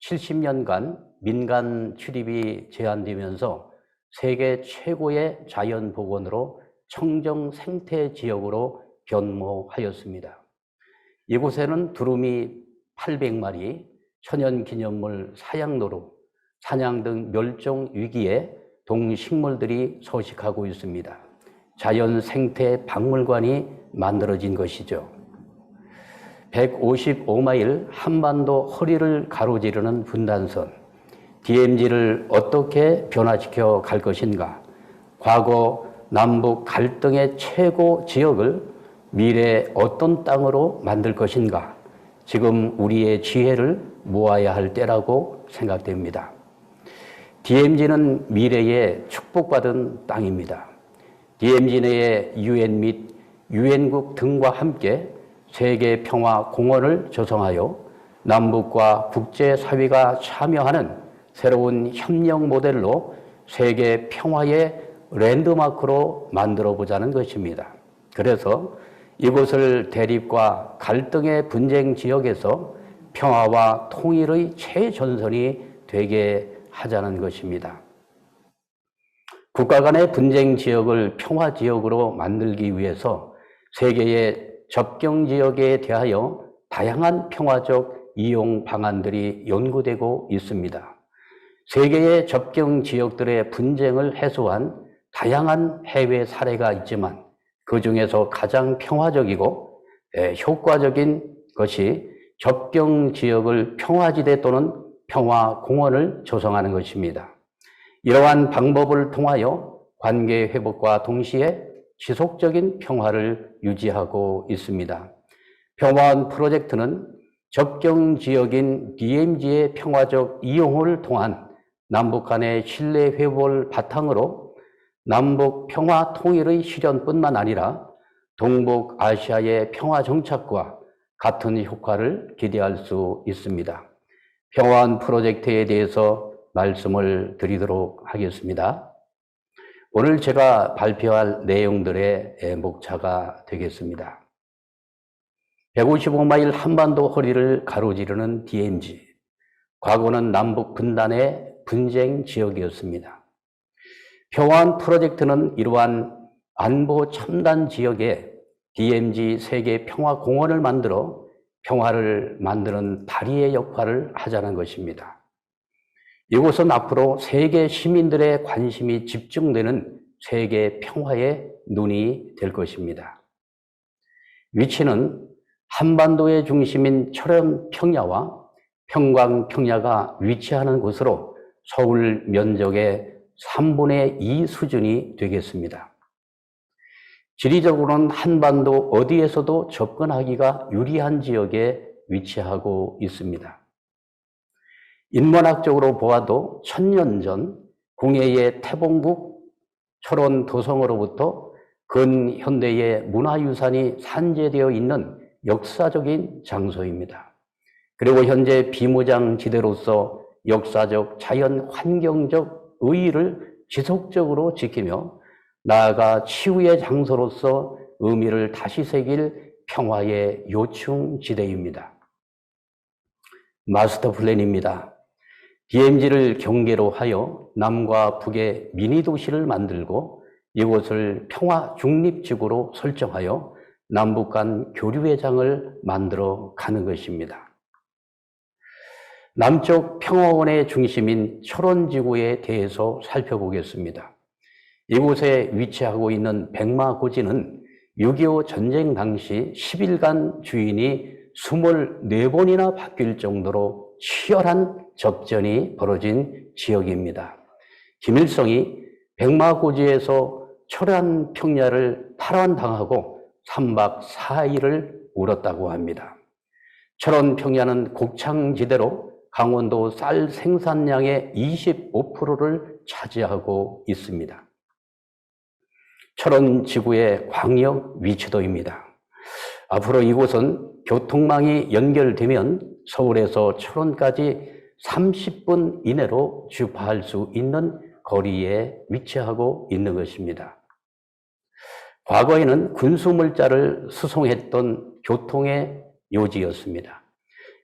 70년간 민간 출입이 제한되면서 세계 최고의 자연복원으로 청정 생태 지역으로 변모하였습니다. 이곳에는 두루미 800마리, 천연기념물 사양노루, 사냥 등 멸종 위기의 동식물들이 서식하고 있습니다. 자연 생태 박물관이 만들어진 것이죠. 155마일 한반도 허리를 가로지르는 분단선, DMZ를 어떻게 변화시켜 갈 것인가, 과거 남북 갈등의 최고 지역을 미래에 어떤 땅으로 만들 것인가, 지금 우리의 지혜를 모아야 할 때라고 생각됩니다. DMZ는 미래에 축복받은 땅입니다. DMZ 내에 UN 및 유엔국 등과 함께 세계 평화 공원을 조성하여 남북과 국제사회가 참여하는 새로운 협력 모델로 세계 평화의 랜드마크로 만들어 보자는 것입니다. 그래서 이곳을 대립과 갈등의 분쟁 지역에서 평화와 통일의 최전선이 되게 하자는 것입니다. 국가 간의 분쟁 지역을 평화 지역으로 만들기 위해서 세계의 접경 지역에 대하여 다양한 평화적 이용 방안들이 연구되고 있습니다. 세계의 접경 지역들의 분쟁을 해소한 다양한 해외 사례가 있지만 그 중에서 가장 평화적이고 효과적인 것이 접경 지역을 평화지대 또는 평화공원을 조성하는 것입니다. 이러한 방법을 통하여 관계 회복과 동시에 지속적인 평화를 유지하고 있습니다. 평화원 프로젝트는 접경 지역인 DMZ의 평화적 이용을 통한 남북 간의 신뢰 회복을 바탕으로 남북 평화 통일의 실현뿐만 아니라 동북아시아의 평화 정착과 같은 효과를 기대할 수 있습니다. 평화원 프로젝트에 대해서 말씀을 드리도록 하겠습니다. 오늘 제가 발표할 내용들의 목차가 되겠습니다. 155마일 한반도 허리를 가로지르는 DMZ. 과거는 남북 분단의 분쟁 지역이었습니다. 평화원 프로젝트는 이러한 안보 첨단 지역에 DMZ 세계 평화공원을 만들어 평화를 만드는 다리의 역할을 하자는 것입니다. 이곳은 앞으로 세계 시민들의 관심이 집중되는 세계 평화의 눈이 될 것입니다. 위치는 한반도의 중심인 철원 평야와 평광 평야가 위치하는 곳으로 서울 면적의 3분의 2 수준이 되겠습니다. 지리적으로는 한반도 어디에서도 접근하기가 유리한 지역에 위치하고 있습니다. 인문학적으로 보아도 1000년 전 궁예의 태봉국 철원 도성으로부터 근현대의 문화유산이 산재되어 있는 역사적인 장소입니다. 그리고 현재 비무장지대로서 역사적 자연 환경적 의의를 지속적으로 지키며 나아가 치유의 장소로서 의미를 다시 새길 평화의 요충지대입니다. 마스터 플랜입니다. DMZ를 경계로 하여 남과 북의 미니도시를 만들고 이곳을 평화 중립지구로 설정하여 남북 간 교류의 장을 만들어 가는 것입니다. 남쪽 평화원의 중심인 철원지구에 대해서 살펴보겠습니다. 이곳에 위치하고 있는 백마고지는 6.25 전쟁 당시 10일간 주인이 24번이나 바뀔 정도로 치열한 접전이 벌어진 지역입니다. 김일성이 백마고지에서 철원 평야를 탈환당하고 3박 4일을 울었다고 합니다. 철원 평야는 곡창지대로 강원도 쌀 생산량의 25%를 차지하고 있습니다. 철원 지구의 광역 위치도입니다. 앞으로 이곳은 교통망이 연결되면 서울에서 철원까지 30분 이내로 주파할 수 있는 거리에 위치하고 있는 것입니다. 과거에는 군수물자를 수송했던 교통의 요지였습니다.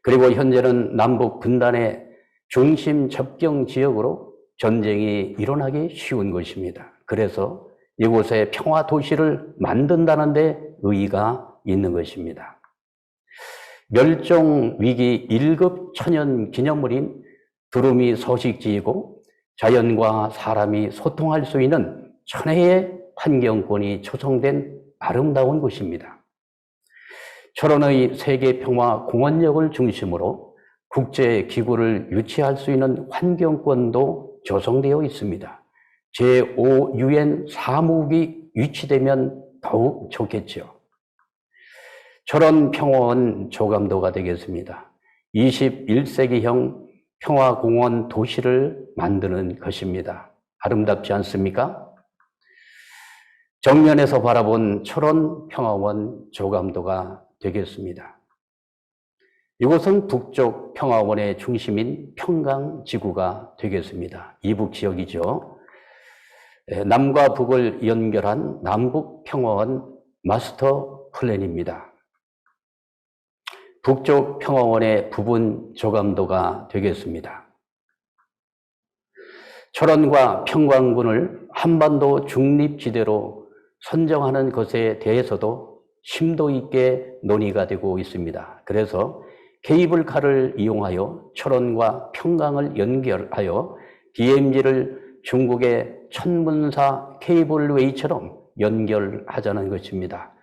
그리고 현재는 남북 분단의 중심 접경 지역으로 전쟁이 일어나기 쉬운 것입니다. 그래서 이곳에 평화 도시를 만든다는 데 의의가 있는 것입니다. 멸종 위기 1급 천연 기념물인 두루미 서식지이고 자연과 사람이 소통할 수 있는 천혜의 환경권이 조성된 아름다운 곳입니다. 철원의 세계평화 공원역을 중심으로 국제기구를 유치할 수 있는 환경권도 조성되어 있습니다. 제5 UN 사무국이 유치되면 더욱 좋겠죠. 철원평화원 조감도가 되겠습니다. 21세기형 평화공원 도시를 만드는 것입니다. 아름답지 않습니까? 정면에서 바라본 철원평화원 조감도가 되겠습니다. 이곳은 북쪽 평화원의 중심인 평강지구가 되겠습니다. 이북 지역이죠. 남과 북을 연결한 남북평화원 마스터 플랜입니다. 북쪽 평화원의 부분 조감도가 되겠습니다. 철원과 평강군을 한반도 중립지대로 선정하는 것에 대해서도 심도 있게 논의가 되고 있습니다. 그래서 케이블카를 이용하여 철원과 평강을 연결하여 DMZ를 중국의 천문사 케이블웨이처럼 연결하자는 것입니다.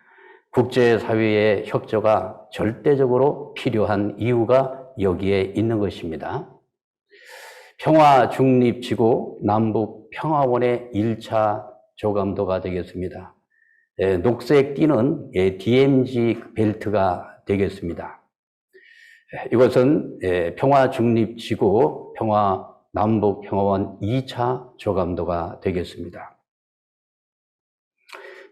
국제사회의 협조가 절대적으로 필요한 이유가 여기에 있는 것입니다. 평화중립지구 남북평화원의 1차 조감도가 되겠습니다. 녹색 띠는 DMZ 벨트가 되겠습니다. 이것은 평화중립지구 남북평화원 2차 조감도가 되겠습니다.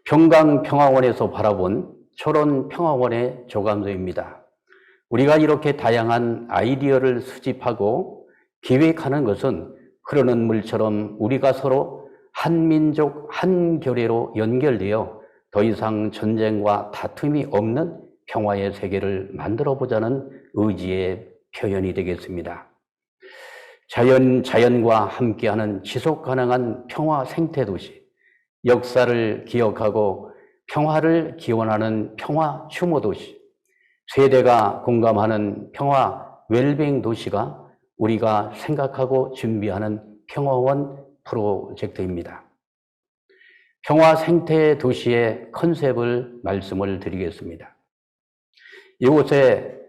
평강평화원에서 바라본 철원평화원의 조감도입니다. 우리가 이렇게 다양한 아이디어를 수집하고 기획하는 것은 흐르는 물처럼 우리가 서로 한민족 한결의로 연결되어 더 이상 전쟁과 다툼이 없는 평화의 세계를 만들어 보자는 의지의 표현이 되겠습니다. 자연과 함께하는 지속 가능한 평화 생태도시, 역사를 기억하고 평화를 기원하는 평화 추모도시, 세대가 공감하는 평화 웰빙 도시가 우리가 생각하고 준비하는 평화원 프로젝트입니다. 평화 생태 도시의 컨셉을 말씀을 드리겠습니다. 이곳에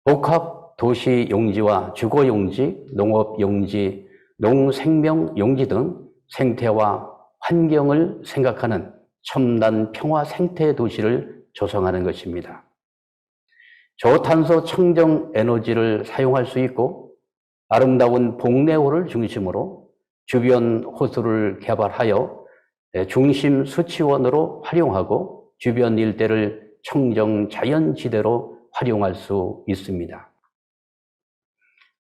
복합 도시 용지와 주거 용지, 농업 용지, 농생명 용지 등 생태와 환경을 생각하는 첨단 평화 생태 도시를 조성하는 것입니다. 저탄소 청정 에너지를 사용할 수 있고 아름다운 복내호를 중심으로 주변 호수를 개발하여 중심 수치원으로 활용하고 주변 일대를 청정 자연지대로 활용할 수 있습니다.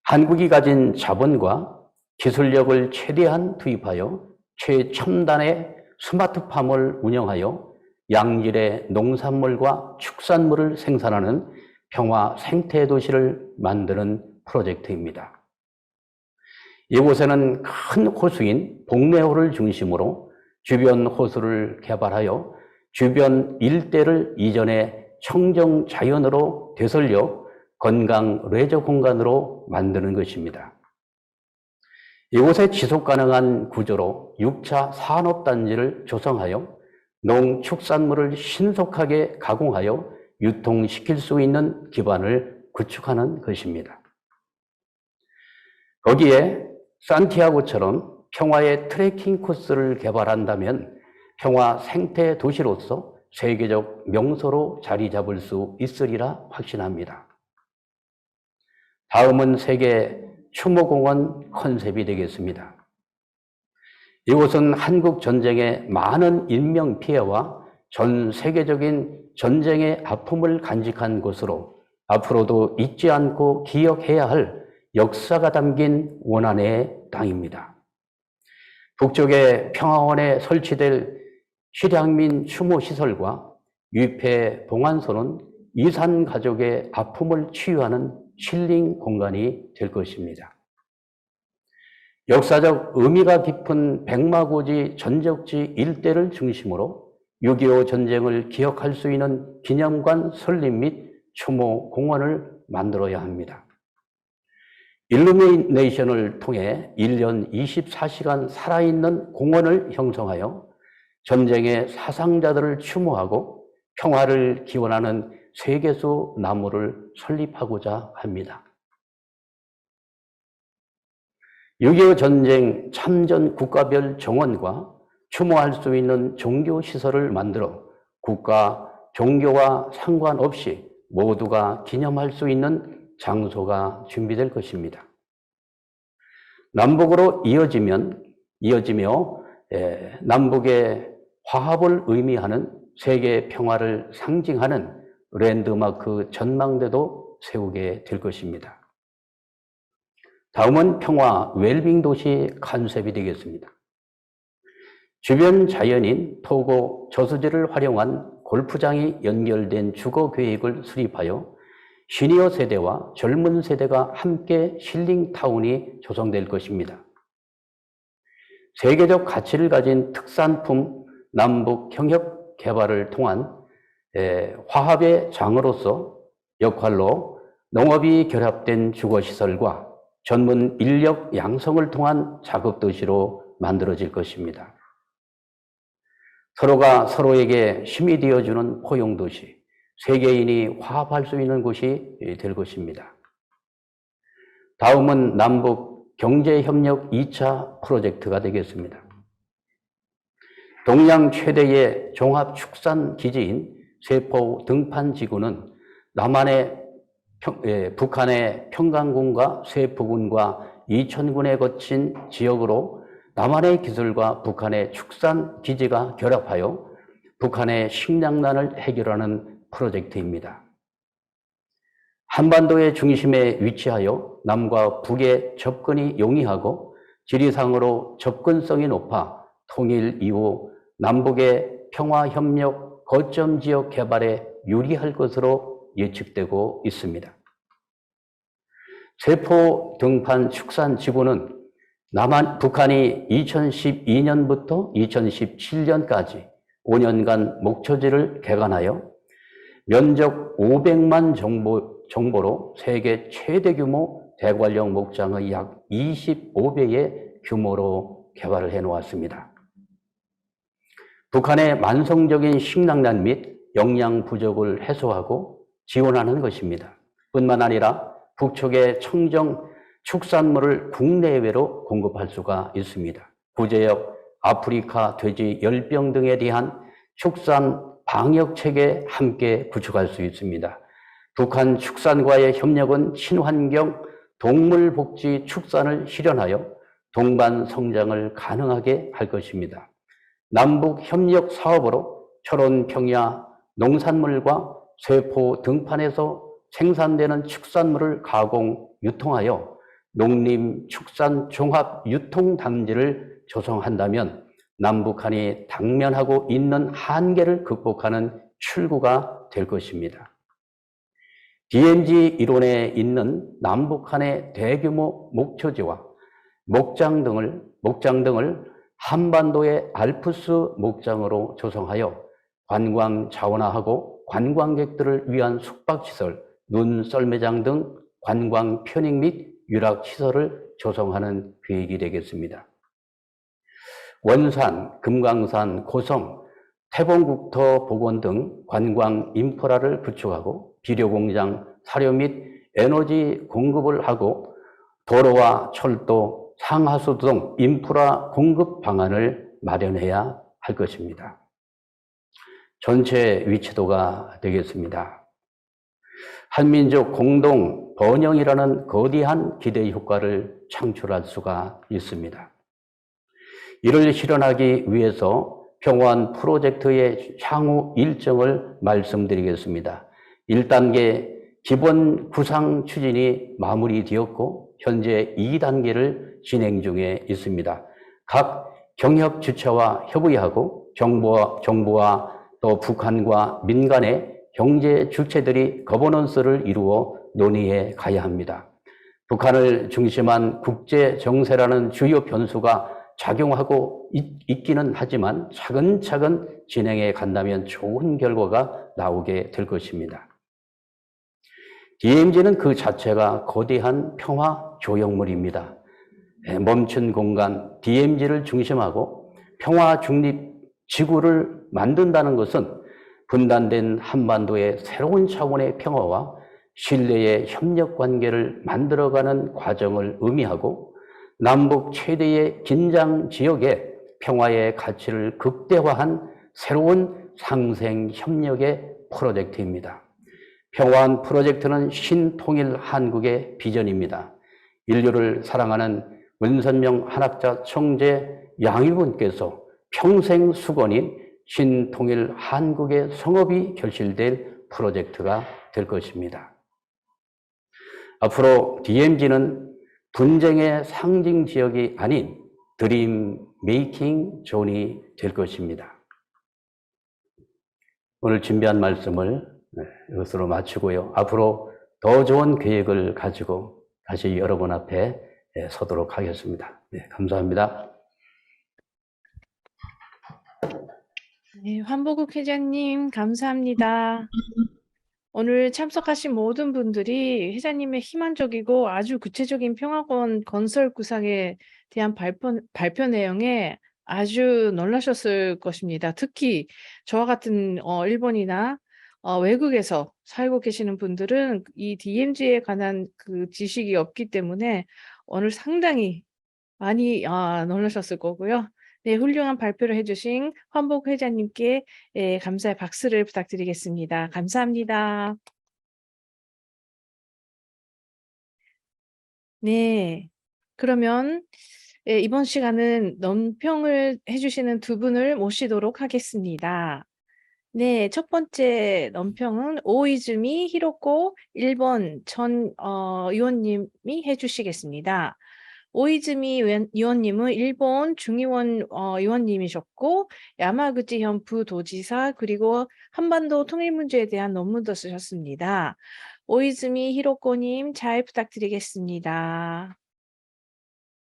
한국이 가진 자본과 기술력을 최대한 투입하여 최첨단의 스마트팜을 운영하여 양질의 농산물과 축산물을 생산하는 평화 생태도시를 만드는 프로젝트입니다. 이곳에는 큰 호수인 복내호를 중심으로 주변 호수를 개발하여 주변 일대를 이전의 청정 자연으로 되살려 건강 레저 공간으로 만드는 것입니다. 이곳에 지속 가능한 구조로 6차 산업단지를 조성하여 농축산물을 신속하게 가공하여 유통시킬 수 있는 기반을 구축하는 것입니다. 거기에 산티아고처럼 평화의 트레킹 코스를 개발한다면 평화 생태 도시로서 세계적 명소로 자리 잡을 수 있으리라 확신합니다. 다음은 세계 추모공원 컨셉이 되겠습니다. 이곳은 한국 전쟁의 많은 인명피해와 전 세계적인 전쟁의 아픔을 간직한 곳으로 앞으로도 잊지 않고 기억해야 할 역사가 담긴 원안의 땅입니다. 북쪽의 평화원에 설치될 실향민 추모시설과 위패 봉안소는 이산 가족의 아픔을 치유하는 힐링 공간이 될 것입니다. 역사적 의미가 깊은 백마고지 전적지 일대를 중심으로 6.25 전쟁을 기억할 수 있는 기념관 설립 및 추모 공원을 만들어야 합니다. 일루미네이션을 통해 1년 24시간 살아있는 공원을 형성하여 전쟁의 사상자들을 추모하고 평화를 기원하는 세계수 나무를 설립하고자 합니다. 6.25 전쟁 참전 국가별 정원과 추모할 수 있는 종교시설을 만들어 국가, 종교와 상관없이 모두가 기념할 수 있는 장소가 준비될 것입니다. 남북으로 이어지며 남북의 화합을 의미하는 세계 평화를 상징하는 랜드마크 전망대도 세우게 될 것입니다. 다음은 평화 웰빙 도시 컨셉이 되겠습니다. 주변 자연인 토고 저수지를 활용한 골프장이 연결된 주거 계획을 수립하여 시니어 세대와 젊은 세대가 함께 힐링타운이 조성될 것입니다. 세계적 가치를 가진 특산품 남북 협력 개발을 통한 화합의 장으로서 역할로 농업이 결합된 주거시설과 전문 인력 양성을 통한 작업도시로 만들어질 것입니다. 서로가 서로에게 힘이 되어주는 포용도시, 세계인이 화합할 수 있는 곳이 될 것입니다. 다음은 남북 경제협력 2차 프로젝트가 되겠습니다. 동양 최대의 종합축산기지인 세포 등판지구는 북한의 평강군과 세포군과 이천군에 거친 지역으로 남한의 기술과 북한의 축산기지가 결합하여 북한의 식량난을 해결하는 프로젝트입니다. 한반도의 중심에 위치하여 남과 북의 접근이 용이하고 지리상으로 접근성이 높아 통일 이후 남북의 평화협력 거점 지역 개발에 유리할 것으로 예측되고 있습니다. 세포 등판 축산지구는 북한이 2012년부터 2017년까지 5년간 목초지를 개간하여 면적 500만 정보로 세계 최대 규모 대관령 목장의 약 25배의 규모로 개발을 해놓았습니다. 북한의 만성적인 식량난 및 영양 부족을 해소하고 지원하는 것입니다. 뿐만 아니라 북쪽의 청정 축산물을 국내외로 공급할 수가 있습니다. 구제역 아프리카 돼지 열병 등에 대한 축산 방역 체계 함께 구축할 수 있습니다. 북한 축산과의 협력은 친환경 동물 복지 축산을 실현하여 동반 성장을 가능하게 할 것입니다. 남북 협력 사업으로 철원 평야 농산물과 세포 등판에서 생산되는 축산물을 가공 유통하여 농림축산 종합 유통단지를 조성한다면 남북한이 당면하고 있는 한계를 극복하는 출구가 될 것입니다. DMZ 이론에 있는 남북한의 대규모 목초지와 목장 등을 한반도의 알프스 목장으로 조성하여 관광 자원화하고 관광객들을 위한 숙박시설, 눈썰매장 등 관광 편익 및 유락시설을 조성하는 계획이 되겠습니다. 원산, 금강산, 고성, 태봉국토 복원 등 관광 인프라를 구축하고 비료공장, 사료 및 에너지 공급을 하고 도로와 철도, 상하수 등 인프라 공급 방안을 마련해야 할 것입니다. 전체 위치도가 되겠습니다. 한민족 공동 번영이라는 거대한 기대 효과를 창출할 수가 있습니다. 이를 실현하기 위해서 평화원 프로젝트의 향후 일정을 말씀드리겠습니다. 1단계 기본 구상 추진이 마무리되었고 현재 2단계를 진행 중에 있습니다. 각 경협 주체와 협의하고 정부와 또 북한과 민간의 경제 주체들이 거버넌스를 이루어 논의해 가야 합니다. 북한을 중심한 국제 정세라는 주요 변수가 작용하고 있기는 하지만 차근차근 진행해 간다면 좋은 결과가 나오게 될 것입니다. DMZ는 그 자체가 거대한 평화 조형물입니다. 멈춘 공간 DMZ를 중심하고 평화 중립 지구를 만든다는 것은 분단된 한반도의 새로운 차원의 평화와 신뢰의 협력 관계를 만들어가는 과정을 의미하고 남북 최대의 긴장 지역의 평화의 가치를 극대화한 새로운 상생 협력의 프로젝트입니다. 평화한 프로젝트는 신통일 한국의 비전입니다. 인류를 사랑하는 문선명 한학자 총재 양위군께서 평생 수건인 신통일 한국의 성업이 결실될 프로젝트가 될 것입니다. 앞으로 DMZ는 분쟁의 상징 지역이 아닌 드림 메이킹 존이 될 것입니다. 오늘 준비한 말씀을 이것으로 마치고요. 앞으로 더 좋은 계획을 가지고 다시 여러분 앞에 서도록 하겠습니다. 네, 감사합니다. 네, 환보국 회장님, 감사합니다. 오늘 참석하신 모든 분들이 회장님의 희망적이고 아주 구체적인 평화권 건설 구상에 대한 발표 내용에 아주 놀라셨을 것입니다. 특히 저와 같은 일본이나 외국에서 살고 계시는 분들은 이 DMZ에 관한 그 지식이 없기 때문에 오늘 상당히 많이 놀라셨을 거고요. 네, 훌륭한 발표를 해주신 환복 회장님께 감사의 박수를 부탁드리겠습니다. 감사합니다. 네, 그러면 이번 시간은 논평을 해주시는 두 분을 모시도록 하겠습니다. 네, 첫 번째 논평은 오이즈미 히로코 일본 전 의원님이 해주시겠습니다. 오이즈미 의원님은 일본 중의원 의원님이셨고 야마구치현 부도지사 그리고 한반도 통일 문제에 대한 논문도 쓰셨습니다. 오이즈미 히로코님 잘 부탁드리겠습니다.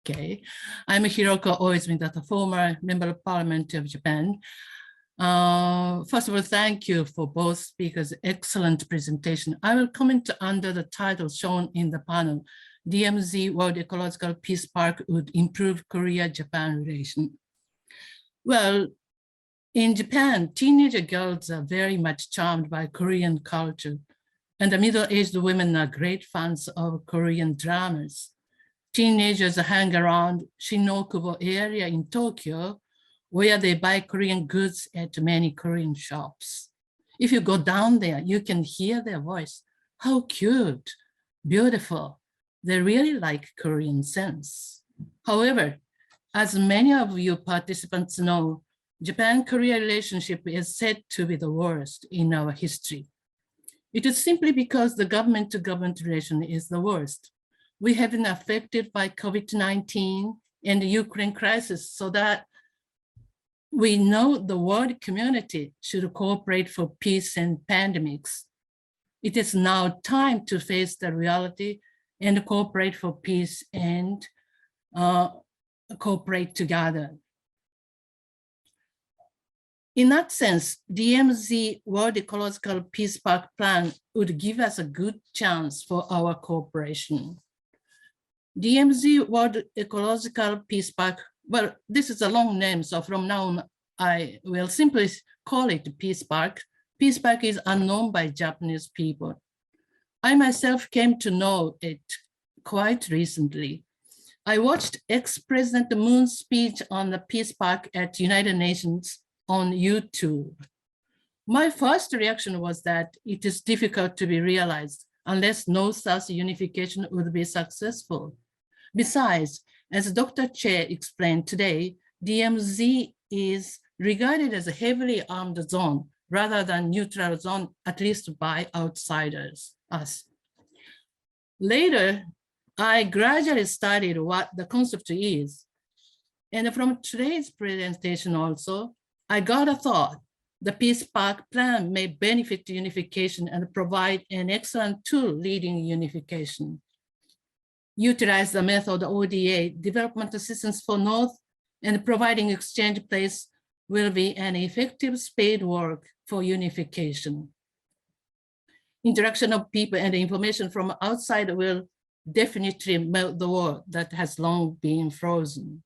Okay, I'm Hiroko Oizumi, the former member of parliament of Japan. First of all, thank you for both speakers' excellent presentation. I will comment under the title shown in the panel, DMZ World Ecological Peace Park would improve Korea-Japan relation. Well, in Japan, teenager girls are very much charmed by Korean culture, and the middle-aged women are great fans of Korean dramas. Teenagers hang around Shinokubo area in Tokyo, where they buy Korean goods at many Korean shops. If you go down there, you can hear their voice. How cute, beautiful. They really like Korean sense. However, as many of you participants know, Japan-Korea relationship is said to be the worst in our history. It is simply because the government-to-government relation is the worst. We have been affected by COVID-19 and the Ukraine crisis, so that we know the world community should cooperate for peace and pandemics. It is now time to face the reality and cooperate for peace and cooperate together. In that sense, DMZ World Ecological Peace Park Plan would give us a good chance for our cooperation. DMZ World Ecological Peace Park, well, this is a long name, so from now on, I will simply call it Peace Park. Peace Park is unknown by Japanese people. I myself came to know it quite recently. I watched ex-President Moon's speech on the Peace Park at United Nations on YouTube. My first reaction was that it is difficult to be realized unless North-South unification would be successful. Besides, as Dr. Che explained today, DMZ is regarded as a heavily armed zone rather than neutral zone, at least by outsiders, us. Later, I gradually studied what the concept is. And from today's presentation also, I got a thought. The Peace Park Plan may benefit unification and provide an excellent tool leading unification. Utilize the method ODA, development assistance for North, and providing exchange place will be an effective spade work for unification. Interaction of people and information from outside will definitely melt the wall that has long been frozen.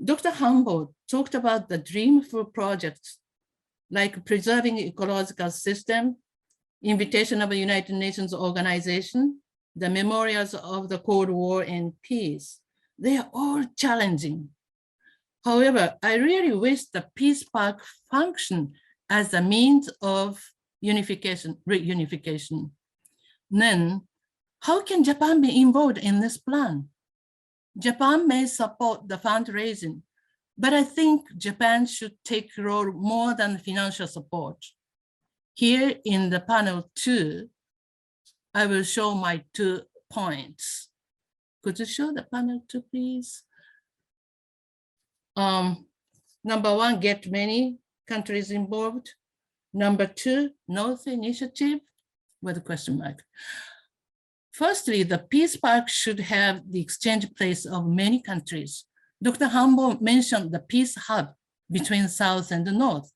Dr. Humboldt talked about the Dreamful project like preserving ecological system, invitation of a United Nations organization, the memorials of the Cold War and peace. They are all challenging. However, I really wish the Peace Park function as a means of unification, reunification. Then, how can Japan be involved in this plan? Japan may support the fundraising, but I think Japan should take a role more than financial support. Here in the panel 2, I will show my 2 points. Could you show the panel 2, please? Number 1, get many countries involved. Number 2, North Initiative with a question mark. Firstly, the Peace Park should have the exchange place of many countries. Dr. Hambo mentioned the Peace Hub between South and the North.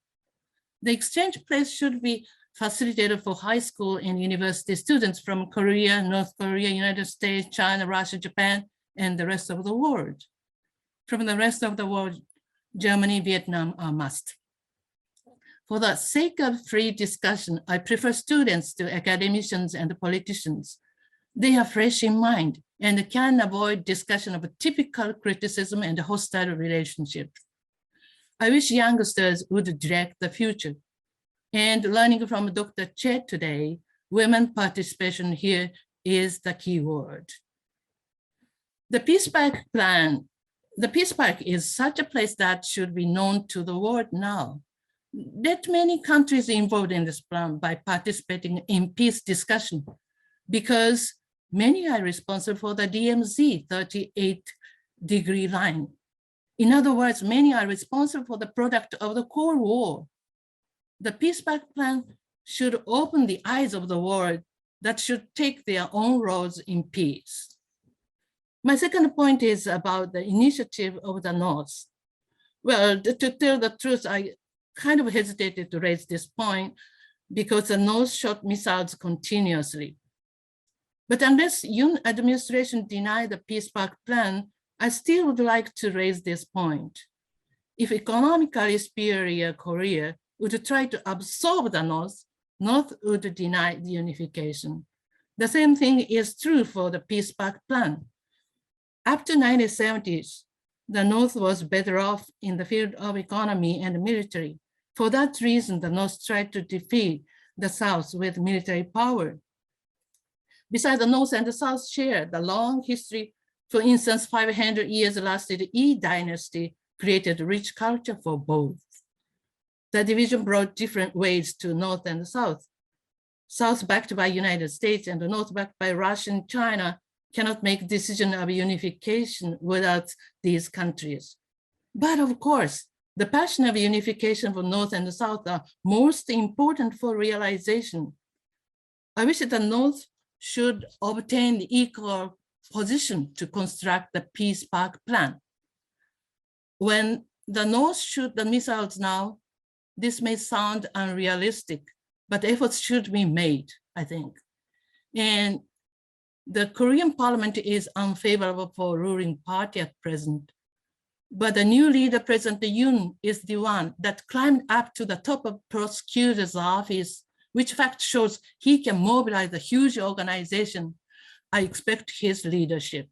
The exchange place should be facilitated for high school and university students from Korea, North Korea, United States, China, Russia, Japan, and the rest of the world. From the rest of the world, Germany, Vietnam are must. For the sake of free discussion, I prefer students to academicians and politicians. They are fresh in mind and can avoid discussion of a typical criticism and hostile relationship. I wish youngsters would direct the future. And learning from Dr. Che today, women participation here is the key word. The Peace Park plan, the Peace Park is such a place that should be known to the world now. Let many countries involved in this plan by participating in peace discussion, because many are responsible for the DMZ 38-degree line. In other words, many are responsible for the product of the Cold War. The Peace Park plan should open the eyes of the world that should take their own roles in peace. My second point is about the initiative of the North. Well, to tell the truth, I kind of hesitated to raise this point because the North shot missiles continuously. But unless Yoon administration deny the Peace Park plan, I still would like to raise this point. If economically superior Korea would try to absorb the North, North would deny the unification. The same thing is true for the Peace Park plan. Up to 1970s, the North was better off in the field of economy and military. For that reason, the North tried to defeat the South with military power. Besides, the North and the South share the long history. For instance, 500 years lasted Yi dynasty created rich culture for both. The division brought different ways to North and the South. South backed by United States and the North backed by Russia and China cannot make decision of unification without these countries. But of course, the passion of unification for North and the South are most important for realization. I wish that the North should obtain the equal position to construct the Peace Park plan. When the North shoot the missiles now, this may sound unrealistic, but efforts should be made, I think. And the Korean parliament is unfavorable for ruling party at present. But the new leader, President Yoon, is the one that climbed up to the top of prosecutor's office, which fact shows he can mobilize a huge organization. I expect his leadership.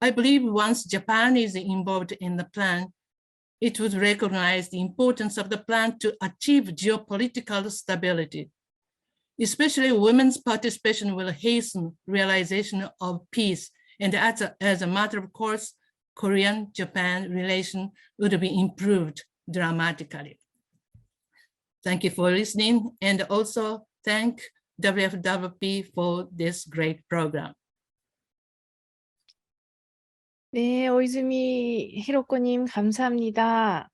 I believe once Japan is involved in the plan, it would recognize the importance of the plan to achieve geopolitical stability. Especially women's participation will hasten realization of peace. And as a matter of course, Korean-Japan relation would be improved dramatically. Thank you for listening, and also thank WFWP for this great program. 네, 오이즈미 히로코님 감사합니다.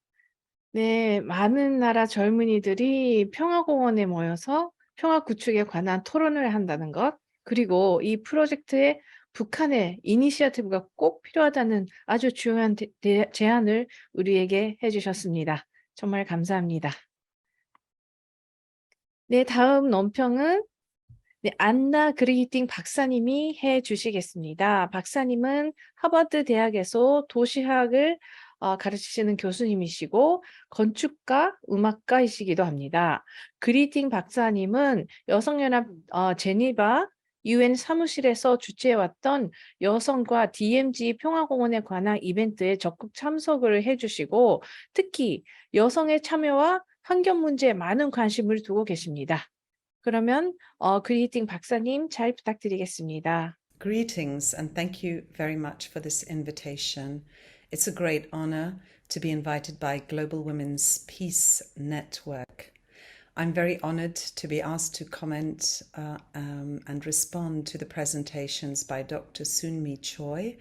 네, 많은 나라 젊은이들이 평화공원에 모여서 평화 구축에 관한 토론을 한다는 것, 그리고 이 프로젝트에 북한의 이니시어티브가 꼭 필요하다는 아주 중요한 제안을 우리에게 해주셨습니다. 정말 감사합니다. 네, 다음 논평은 네, 안나 그리히팅 박사님이 해주시겠습니다. 박사님은 하버드 대학에서 도시학을 가르치시는 교수님이시고 건축가, 음악가이시기도 합니다. 그리팅 박사님은 여성연합 제니바 UN 사무실에서 주최해왔던 여성과 DMZ 평화공원에 관한 이벤트에 적극 참석을 해주시고 특히 여성의 참여와 환경 문제에 많은 관심을 두고 계십니다. 그러면 그리팅 박사님 잘 부탁드리겠습니다. Greetings and thank you very much for this invitation. It's a great honor to be invited by Global Women's Peace Network. I'm very honored to be asked to comment and respond to the presentations by Dr. Soon-Mi Choi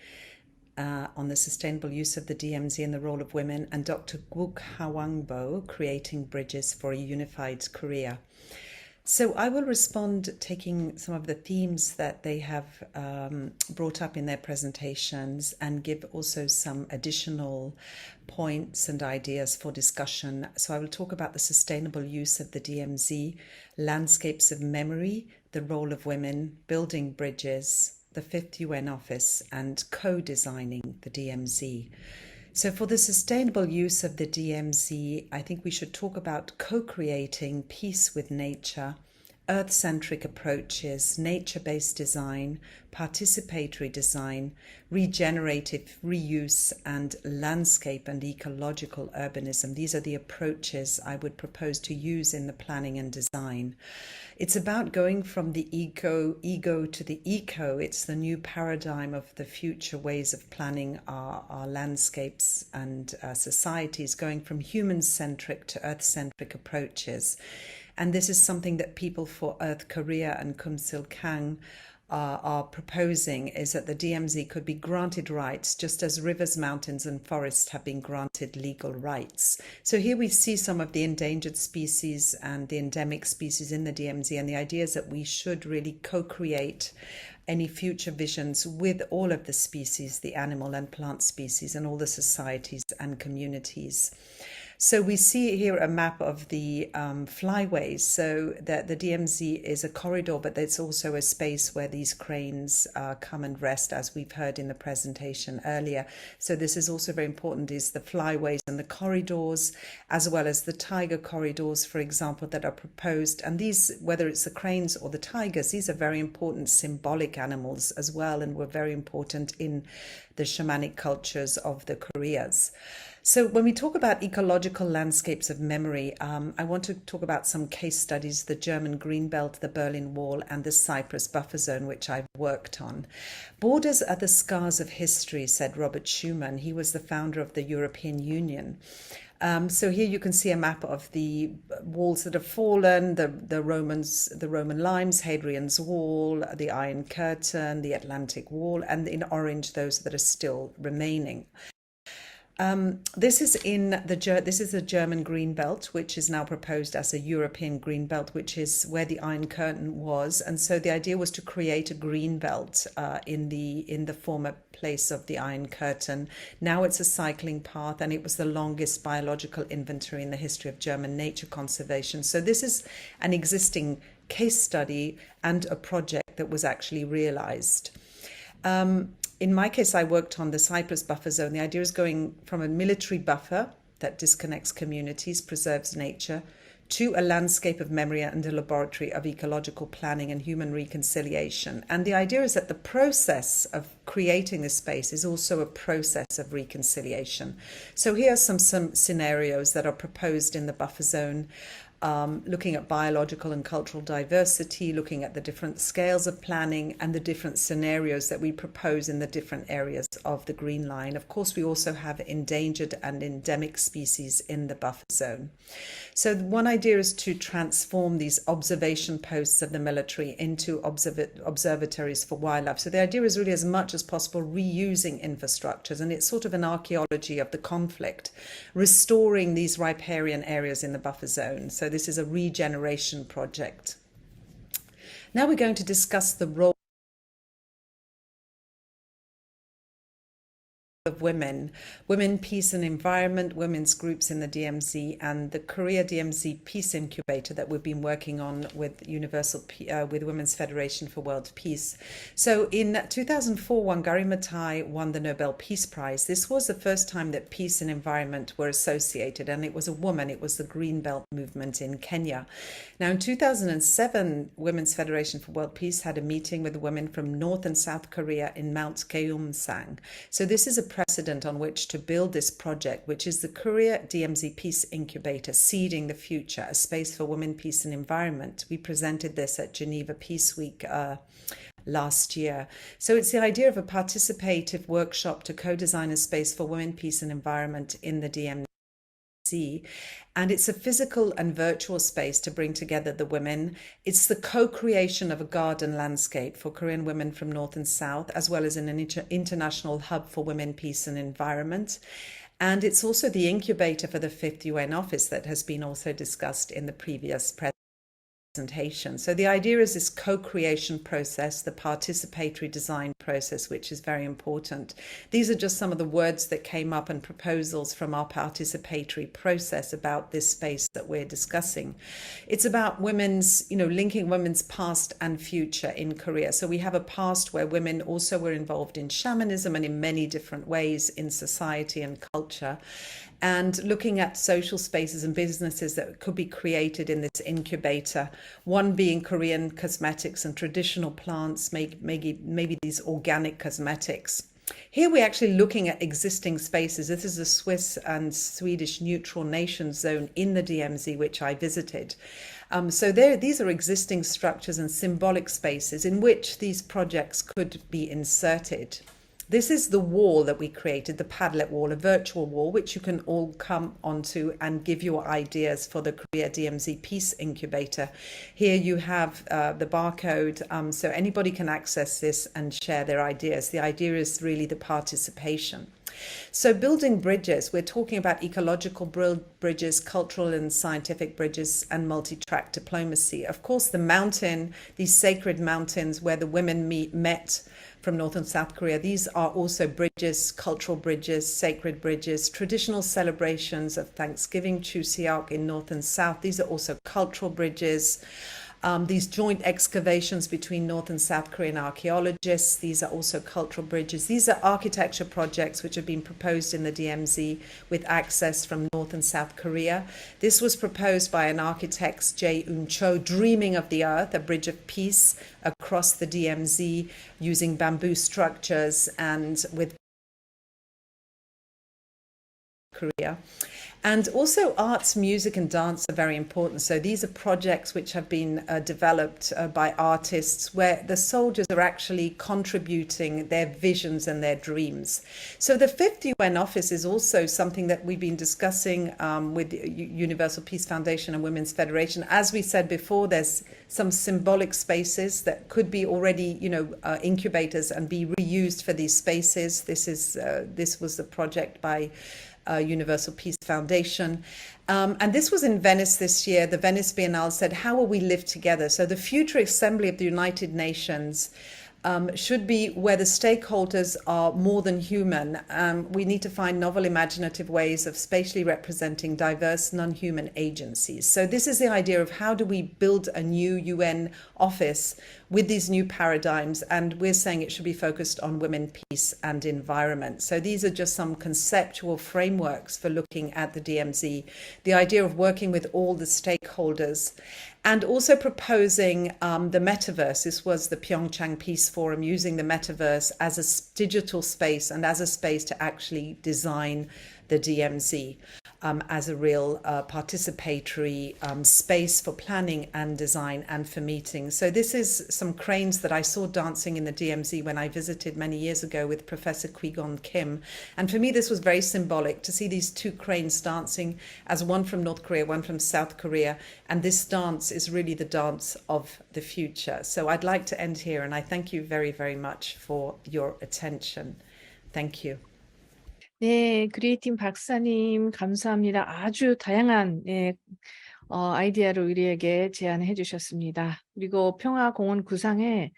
on the sustainable use of the DMZ and the role of women, and Dr. Guk Hwangbo, creating bridges for a unified Korea. So I will respond taking some of the themes that they have brought up in their presentations and give also some additional points and ideas for discussion. So I will talk about the sustainable use of the DMZ, landscapes of memory, the role of women, building bridges, the 5th UN office, and co-designing the DMZ. So for the sustainable use of the DMZ, I think we should talk about co-creating peace with nature, earth-centric approaches, nature-based design, participatory design, regenerative reuse, and landscape and ecological urbanism. These are the approaches I would propose to use in the planning and design. It's about going from the ego to the eco. It's the new paradigm of the future ways of planning our landscapes and societies, going from human-centric to earth-centric approaches. And this is something that People for Earth Korea and Kun Sil Kang are proposing, is that the DMZ could be granted rights just as rivers, mountains and forests have been granted legal rights. So here we see some of the endangered species and the endemic species in the DMZ, and the idea is that we should really co-create any future visions with all of the species, the animal and plant species, and all the societies and communities. So we see here a map of the flyways. So that the DMZ is a corridor, but it's also a space where these cranes come and rest, as we've heard in the presentation earlier. So this is also very important, is the flyways and the corridors, as well as the tiger corridors, for example, that are proposed. And these, whether it's the cranes or the tigers, these are very important symbolic animals as well, and were very important in the shamanic cultures of the Koreas. So when we talk about ecological landscapes of memory, I want to talk about some case studies, the German Greenbelt, the Berlin Wall, and the Cyprus buffer zone, which I've worked on. Borders are the scars of history, said Robert Schuman. He was the founder of the European Union. So here you can see a map of the walls that have fallen, the Roman limes, Hadrian's Wall, the Iron Curtain, the Atlantic Wall, and in orange those that are still remaining. This is the German green belt, which is now proposed as a European green belt, which is where the Iron Curtain was. And so the idea was to create a green belt in the former place of the Iron Curtain. Now it's a cycling path, and it was the longest biological inventory in the history of German nature conservation. So this is an existing case study and a project that was actually realized. In my case, I worked on the Cyprus buffer zone. The idea is going from a military buffer that disconnects communities, preserves nature, to a landscape of memory and a laboratory of ecological planning and human reconciliation. And the idea is that the process of creating this space is also a process of reconciliation. So here are some scenarios that are proposed in the buffer zone. Looking at biological and cultural diversity, looking at the different scales of planning and the different scenarios that we propose in the different areas of the Green Line. Of course, we also have endangered and endemic species in the buffer zone. So one idea is to transform these observation posts of the military into observatories for wildlife. So the idea is really, as much as possible, reusing infrastructures, and it's sort of an archaeology of the conflict, restoring these riparian areas in the buffer zone. So this is a regeneration project. Now we're going to discuss the role of women, peace and environment, women's groups in the DMZ, and the Korea DMZ Peace Incubator that we've been working on with with Women's Federation for World Peace. So in 2004, Wangari Maathai won the Nobel Peace Prize. This was the first time that peace and environment were associated, and it was a woman. It was the Green Belt movement in Kenya. Now, in 2007, Women's Federation for World Peace had a meeting with women from North and South Korea in Mount Keumsang. So this is a precedent on which to build this project, which is the Korea DMZ Peace Incubator, Seeding the Future, a space for women, peace and environment. We presented this at Geneva Peace Week last year. So it's the idea of a participative workshop to co-design a space for women, peace and environment in the DMZ. And it's a physical and virtual space to bring together the women. It's the co-creation of a garden landscape for Korean women from North and South, as well as an international hub for women, peace and environment. And it's also the incubator for the 5th UN office that has been also discussed in the previous presentation. So the idea is this co-creation process, the participatory design process, which is very important. These are just some of the words that came up and proposals from our participatory process about this space that we're discussing. It's about women's, linking women's past and future in Korea. So we have a past where women also were involved in shamanism and in many different ways in society and culture, and looking at social spaces and businesses that could be created in this incubator, one being Korean cosmetics and traditional plants, maybe these organic cosmetics. Here we're actually looking at existing spaces. This is a Swiss and Swedish neutral nation zone in the DMZ, which I visited. So these are existing structures and symbolic spaces in which these projects could be inserted. This is the wall that we created, the Padlet wall, a virtual wall, which you can all come onto and give your ideas for the Korea DMZ Peace Incubator. Here you have the barcode, so anybody can access this and share their ideas. The idea is really the participation. So building bridges, we're talking about ecological bridges, cultural and scientific bridges, and multi-track diplomacy. Of course, the mountain, these sacred mountains where the women met from North and South Korea, these are also bridges, cultural bridges, sacred bridges, traditional celebrations of Thanksgiving, Chuseok in North and South. These are also cultural bridges. These joint excavations between North and South Korean archaeologists, these are also cultural bridges. These are architecture projects which have been proposed in the DMZ with access from North and South Korea. This was proposed by an architect, Jae Eun Cho, Dreaming of the Earth, a bridge of peace across the DMZ using bamboo structures and with Korea. And also arts, music and dance are very important. So these are projects which have been developed by artists where the soldiers are actually contributing their visions and their dreams. So the 5th UN office is also something that we've been discussing with the Universal Peace Foundation and Women's Federation. As we said before, there's some symbolic spaces that could be already, incubators and be reused for these spaces. This was the project by Universal Peace Foundation. And this was in Venice this year. The Venice Biennale said, how will we live together? So the future assembly of the United Nations should be where the stakeholders are more than human. We need to find novel imaginative ways of spatially representing diverse non-human agencies. So this is the idea of how do we build a new UN office with these new paradigms, and we're saying it should be focused on women, peace and environment. So these are just some conceptual frameworks for looking at the DMZ, the idea of working with all the stakeholders, and also proposing the metaverse. This was the Pyeongchang Peace Forum, using the metaverse as a digital space and as a space to actually design the DMZ as a real participatory space for planning and design and for meetings. So this is some cranes that I saw dancing in the DMZ when I visited many years ago with Professor Qui-Gon Kim. And for me, this was very symbolic to see these two cranes dancing, as one from North Korea, one from South Korea. And this dance is really the dance of the future. So I'd like to end here, and I thank you very, very much for your attention. Thank you. 네, 그레이팅 박사님 감사합니다. 아주 다양한 아이디어를 우리에게 제안해 주셨습니다. 그리고 평화공원 구상에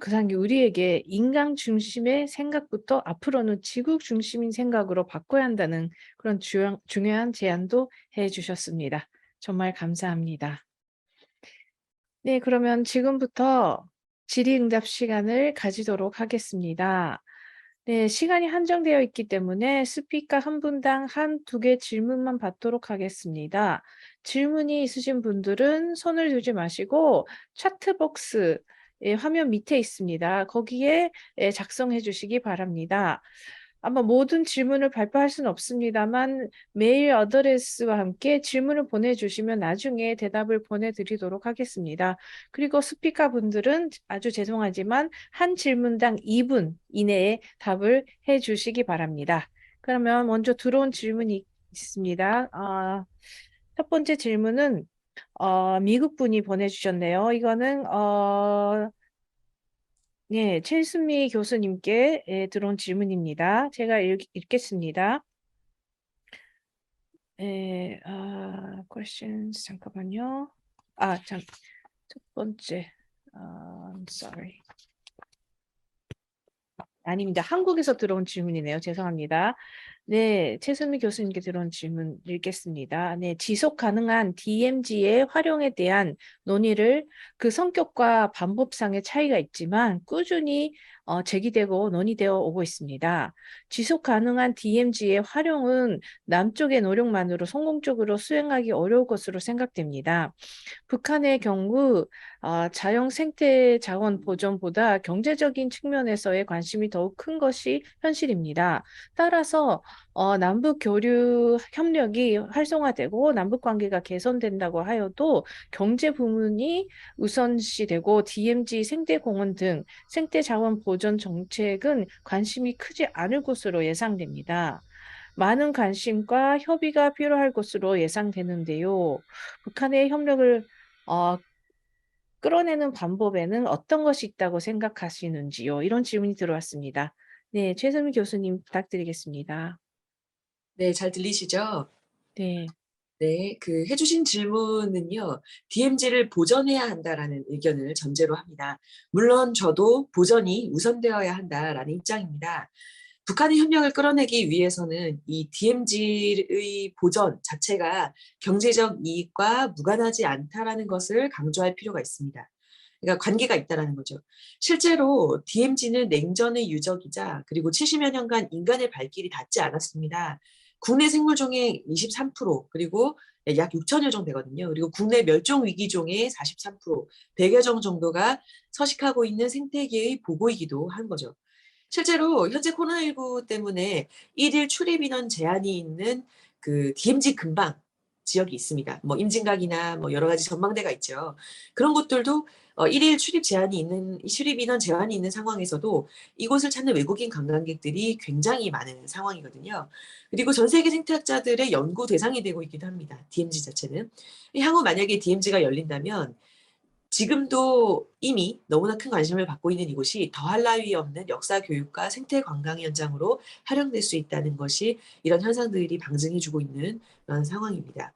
구상이 우리에게 인간 중심의 생각부터 앞으로는 지구 중심인 생각으로 바꿔야 한다는 그런 중요한 제안도 해 주셨습니다. 정말 감사합니다. 네, 그러면 지금부터 질의응답 시간을 가지도록 하겠습니다. 네, 시간이 한정되어 있기 때문에 스피커 한 분당 두 개 질문만 받도록 하겠습니다. 질문이 있으신 분들은 손을 들지 마시고 차트박스 화면 밑에 있습니다. 거기에 작성해 주시기 바랍니다. 아마 모든 질문을 발표할 수는 없습니다만 메일 어드레스와 함께 질문을 보내주시면 나중에 대답을 보내드리도록 하겠습니다. 그리고 스피커 분들은 아주 죄송하지만 한 질문당 2분 이내에 답을 해주시기 바랍니다. 그러면 먼저 들어온 질문이 있습니다. 첫 번째 질문은 미국 분이 보내주셨네요. 이거는 네, 최순미 교수님께 들어온 질문입니다. 제가 읽겠습니다. questions 잠깐만요. 첫 번째, I'm sorry. 아닙니다. 한국에서 들어온 질문이네요. 죄송합니다. 네, 최순미 교수님께 들어온 질문 읽겠습니다. 네, 지속 가능한 DMZ의 활용에 대한 논의를 그 성격과 방법상의 차이가 있지만 꾸준히 제기되고 논의되어 오고 있습니다. 지속 가능한 DMZ의 활용은 남쪽의 노력만으로 성공적으로 수행하기 어려울 것으로 생각됩니다. 북한의 경우 자연 생태 자원 보존보다 경제적인 측면에서의 관심이 더욱 큰 것이 현실입니다. 따라서 남북 교류 협력이 활성화되고 남북 관계가 개선된다고 하여도 경제 부문이 우선시되고 DMZ 생태공원 등 생태 자원 보존 정책은 관심이 크지 않을 것으로 예상됩니다. 많은 관심과 협의가 필요할 것으로 예상되는데요. 북한의 협력을 끌어내는 방법에는 어떤 것이 있다고 생각하시는지요? 이런 질문이 들어왔습니다. 네, 최선미 교수님 부탁드리겠습니다. 네, 잘 들리시죠? 네. 네, 해주신 질문은요, DMZ를 보전해야 한다라는 의견을 전제로 합니다. 물론 저도 보전이 우선되어야 한다라는 입장입니다. 북한의 협력을 끌어내기 위해서는 이 DMZ의 보전 자체가 경제적 이익과 무관하지 않다라는 것을 강조할 필요가 있습니다. 그러니까 관계가 있다라는 거죠. 실제로 DMZ는 냉전의 유적이자 그리고 70여 년간 인간의 발길이 닿지 않았습니다. 국내 생물종의 23% 그리고 약 6천여 종 되거든요. 그리고 국내 멸종위기종의 43%, 100여 종 정도가 서식하고 있는 생태계의 보고이기도 한 거죠. 실제로 현재 코로나19 때문에 1일 출입 인원 제한이 있는 DMZ 근방 지역이 있습니다. 뭐 임진각이나 뭐 여러 가지 전망대가 있죠. 그런 곳들도 1일 출입 인원 제한이 있는 상황에서도 이곳을 찾는 외국인 관광객들이 굉장히 많은 상황이거든요. 그리고 전 세계 생태학자들의 연구 대상이 되고 있기도 합니다. DMZ 자체는. 향후 만약에 DMZ가 열린다면 지금도 이미 너무나 큰 관심을 받고 있는 이곳이 더할 나위 없는 역사 교육과 생태 관광 현장으로 활용될 수 있다는 것이 이런 현상들이 방증해주고 있는 그런 상황입니다.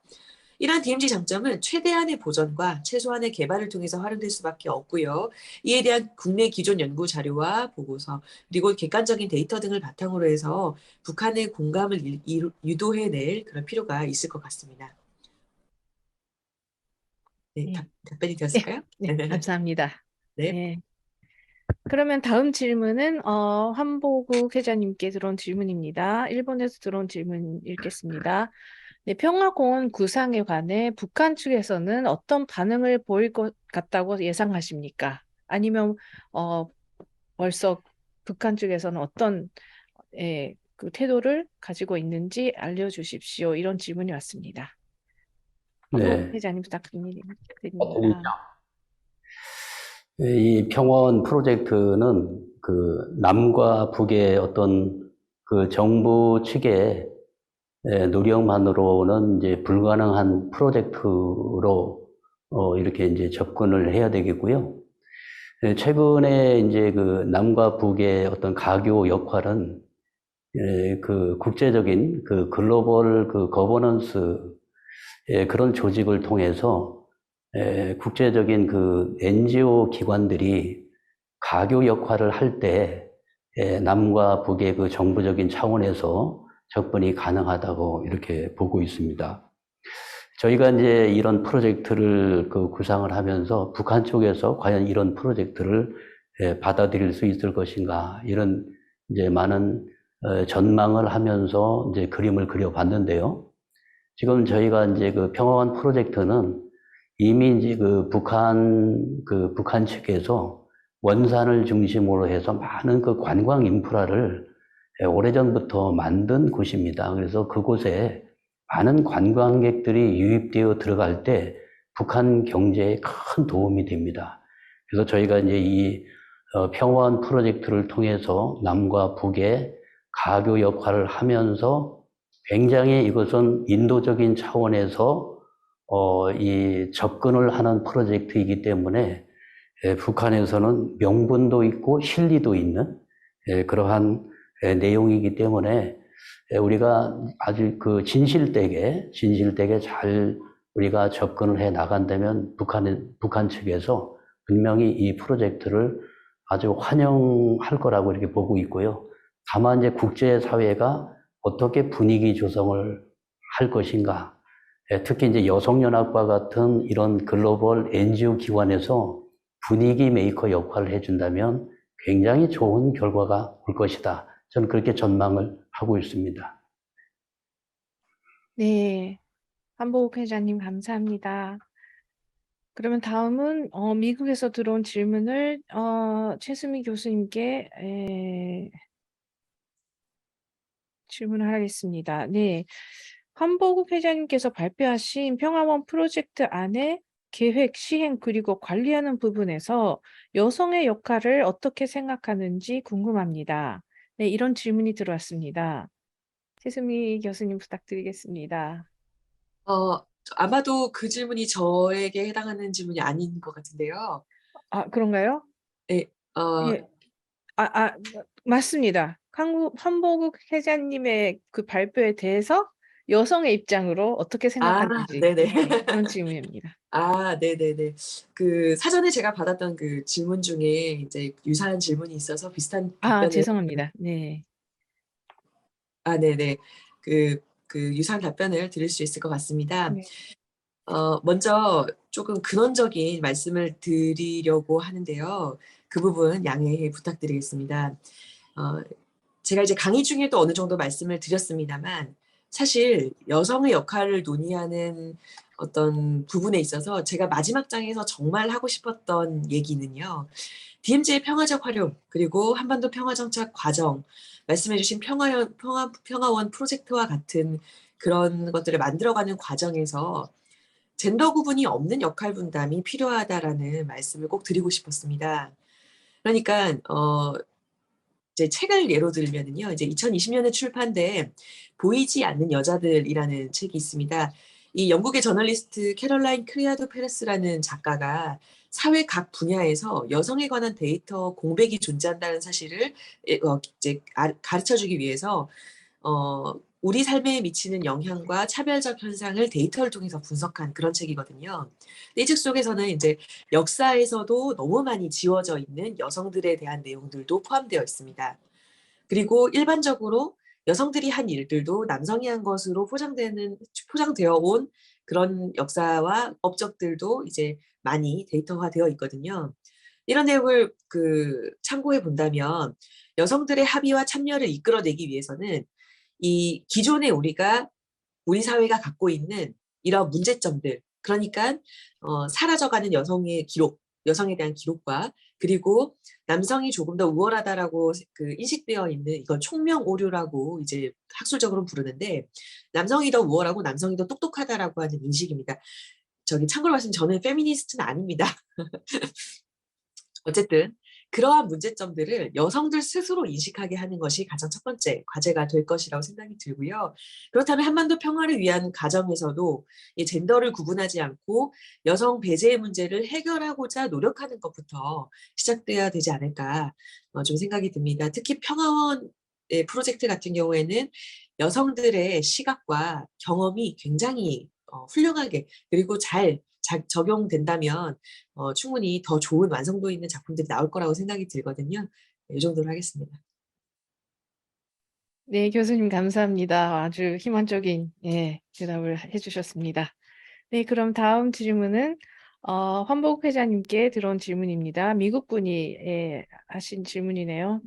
이러한 DMZ 장점은 최대한의 보전과 최소한의 개발을 통해서 활용될 수밖에 없고요. 이에 대한 국내 기존 연구 자료와 보고서 그리고 객관적인 데이터 등을 바탕으로 해서 북한의 공감을 유도해낼 그런 필요가 있을 것 같습니다. 네, 네. 답변이 되었을까요? 네, 감사합니다. 네. 네. 그러면 다음 질문은 한보국 회장님께 들어온 질문입니다. 일본에서 들어온 질문 읽겠습니다. 네, 평화공원 구상에 관해 북한 측에서는 어떤 반응을 보일 것 같다고 예상하십니까? 아니면 벌써 북한 쪽에서는 어떤 그 태도를 가지고 있는지 알려주십시오. 이런 질문이 왔습니다. 한보국 회장님 부탁드립니다. 이 평원 프로젝트는 남과 북의 어떤 정부 측의 노력만으로는 이제 불가능한 프로젝트로 이렇게 이제 접근을 해야 되겠고요. 최근에 이제 남과 북의 어떤 가교 역할은 국제적인 글로벌 거버넌스 그런 조직을 통해서 국제적인 그 NGO 기관들이 가교 역할을 할 때 남과 북의 그 정부적인 차원에서 접근이 가능하다고 이렇게 보고 있습니다. 저희가 이제 이런 프로젝트를 그 구상을 하면서 북한 쪽에서 과연 이런 프로젝트를 받아들일 수 있을 것인가 이런 이제 많은 전망을 하면서 이제 그림을 그려봤는데요. 지금 저희가 이제 그 평화원 프로젝트는 이미 이제 그 북한 측에서 원산을 중심으로 해서 많은 그 관광 인프라를 오래전부터 만든 곳입니다. 그래서 그곳에 많은 관광객들이 유입되어 들어갈 때 북한 경제에 큰 도움이 됩니다. 그래서 저희가 이제 이 평화원 프로젝트를 통해서 남과 북의 가교 역할을 하면서 굉장히 이것은 인도적인 차원에서 이 접근을 하는 프로젝트이기 때문에 북한에서는 명분도 있고 실리도 있는 그러한 내용이기 때문에 우리가 아주 그 진실되게 잘 우리가 접근을 해 나간다면 북한 측에서 분명히 이 프로젝트를 아주 환영할 거라고 이렇게 보고 있고요. 다만 이제 국제사회가 어떻게 분위기 조성을 할 것인가, 특히 이제 여성연합과 같은 이런 글로벌 NGO 기관에서 분위기 메이커 역할을 해준다면 굉장히 좋은 결과가 올 것이다. 저는 그렇게 전망을 하고 있습니다. 네, 한보욱 회장님 감사합니다. 그러면 다음은 미국에서 들어온 질문을 최수미 교수님께 질문을 하겠습니다. 네, 한보국 회장님께서 발표하신 평화원 프로젝트 안에 계획, 시행, 그리고 관리하는 부분에서 여성의 역할을 어떻게 생각하는지 궁금합니다. 네, 이런 질문이 들어왔습니다. 최수미 교수님 부탁드리겠습니다. 아마도 그 질문이 저에게 해당하는 질문이 아닌 것 같은데요. 아, 그런가요? 네, 예, 맞습니다. 한보국 회장님의 그 발표에 대해서 여성의 입장으로 어떻게 생각하는지 네네. 그런 질문입니다. 네네네. 그 사전에 제가 받았던 그 질문 중에 이제 유사한 질문이 있어서 비슷한 답변을 죄송합니다. 네. 네네. 그 유사한 답변을 드릴 수 있을 것 같습니다. 네. 먼저 조금 근원적인 말씀을 드리려고 하는데요. 그 부분 양해 부탁드리겠습니다. 제가 이제 강의 중에도 어느 정도 말씀을 드렸습니다만 사실 여성의 역할을 논의하는 어떤 부분에 있어서 제가 마지막 장에서 정말 하고 싶었던 얘기는요. DMZ의 평화적 활용 그리고 한반도 평화정착 과정 말씀해 주신 평화원 프로젝트와 같은 그런 것들을 만들어가는 과정에서 젠더 구분이 없는 역할 분담이 필요하다라는 말씀을 꼭 드리고 싶었습니다. 그러니까 이제 책을 예로 들면은요. 이제 2020년에 출판된 보이지 않는 여자들이라는 책이 있습니다. 이 영국의 저널리스트 캐롤라인 크리아도 페레스라는 작가가 사회 각 분야에서 여성에 관한 데이터 공백이 존재한다는 사실을 이제 가르쳐 주기 위해서 우리 삶에 미치는 영향과 차별적 현상을 데이터를 통해서 분석한 그런 책이거든요. 이 책 속에서는 이제 역사에서도 너무 많이 지워져 있는 여성들에 대한 내용들도 포함되어 있습니다. 그리고 일반적으로 여성들이 한 일들도 남성이 한 것으로 포장되어 온 그런 역사와 업적들도 이제 많이 데이터화되어 있거든요. 이런 내용을 참고해 본다면 여성들의 합의와 참여를 이끌어내기 위해서는 이 기존에 우리 사회가 갖고 있는 이런 문제점들, 그러니까 사라져가는 여성에 대한 기록과 그리고 남성이 조금 더 우월하다라고 인식되어 있는 이걸 총명 오류라고 이제 학술적으로 부르는데 남성이 더 우월하고 남성이 더 똑똑하다라고 하는 인식입니다. 참고로 말씀 저는 페미니스트는 아닙니다. 어쨌든 그러한 문제점들을 여성들 스스로 인식하게 하는 것이 가장 첫 번째 과제가 될 것이라고 생각이 들고요. 그렇다면 한반도 평화를 위한 과정에서도 이 젠더를 구분하지 않고 여성 배제의 문제를 해결하고자 노력하는 것부터 시작돼야 되지 않을까 좀 생각이 듭니다. 특히 평화원 프로젝트 같은 경우에는 여성들의 시각과 경험이 굉장히 훌륭하게 그리고 잘 적용된다면 충분히 더 좋은 완성도 있는 작품들이 나올 거라고 생각이 들거든요. 네, 이 정도로 하겠습니다. 네, 교수님 감사합니다. 아주 희망적인 대답을 해주셨습니다. 네, 그럼 다음 질문은 환복 회장님께 들어온 질문입니다. 미국 분이 하신 질문이네요.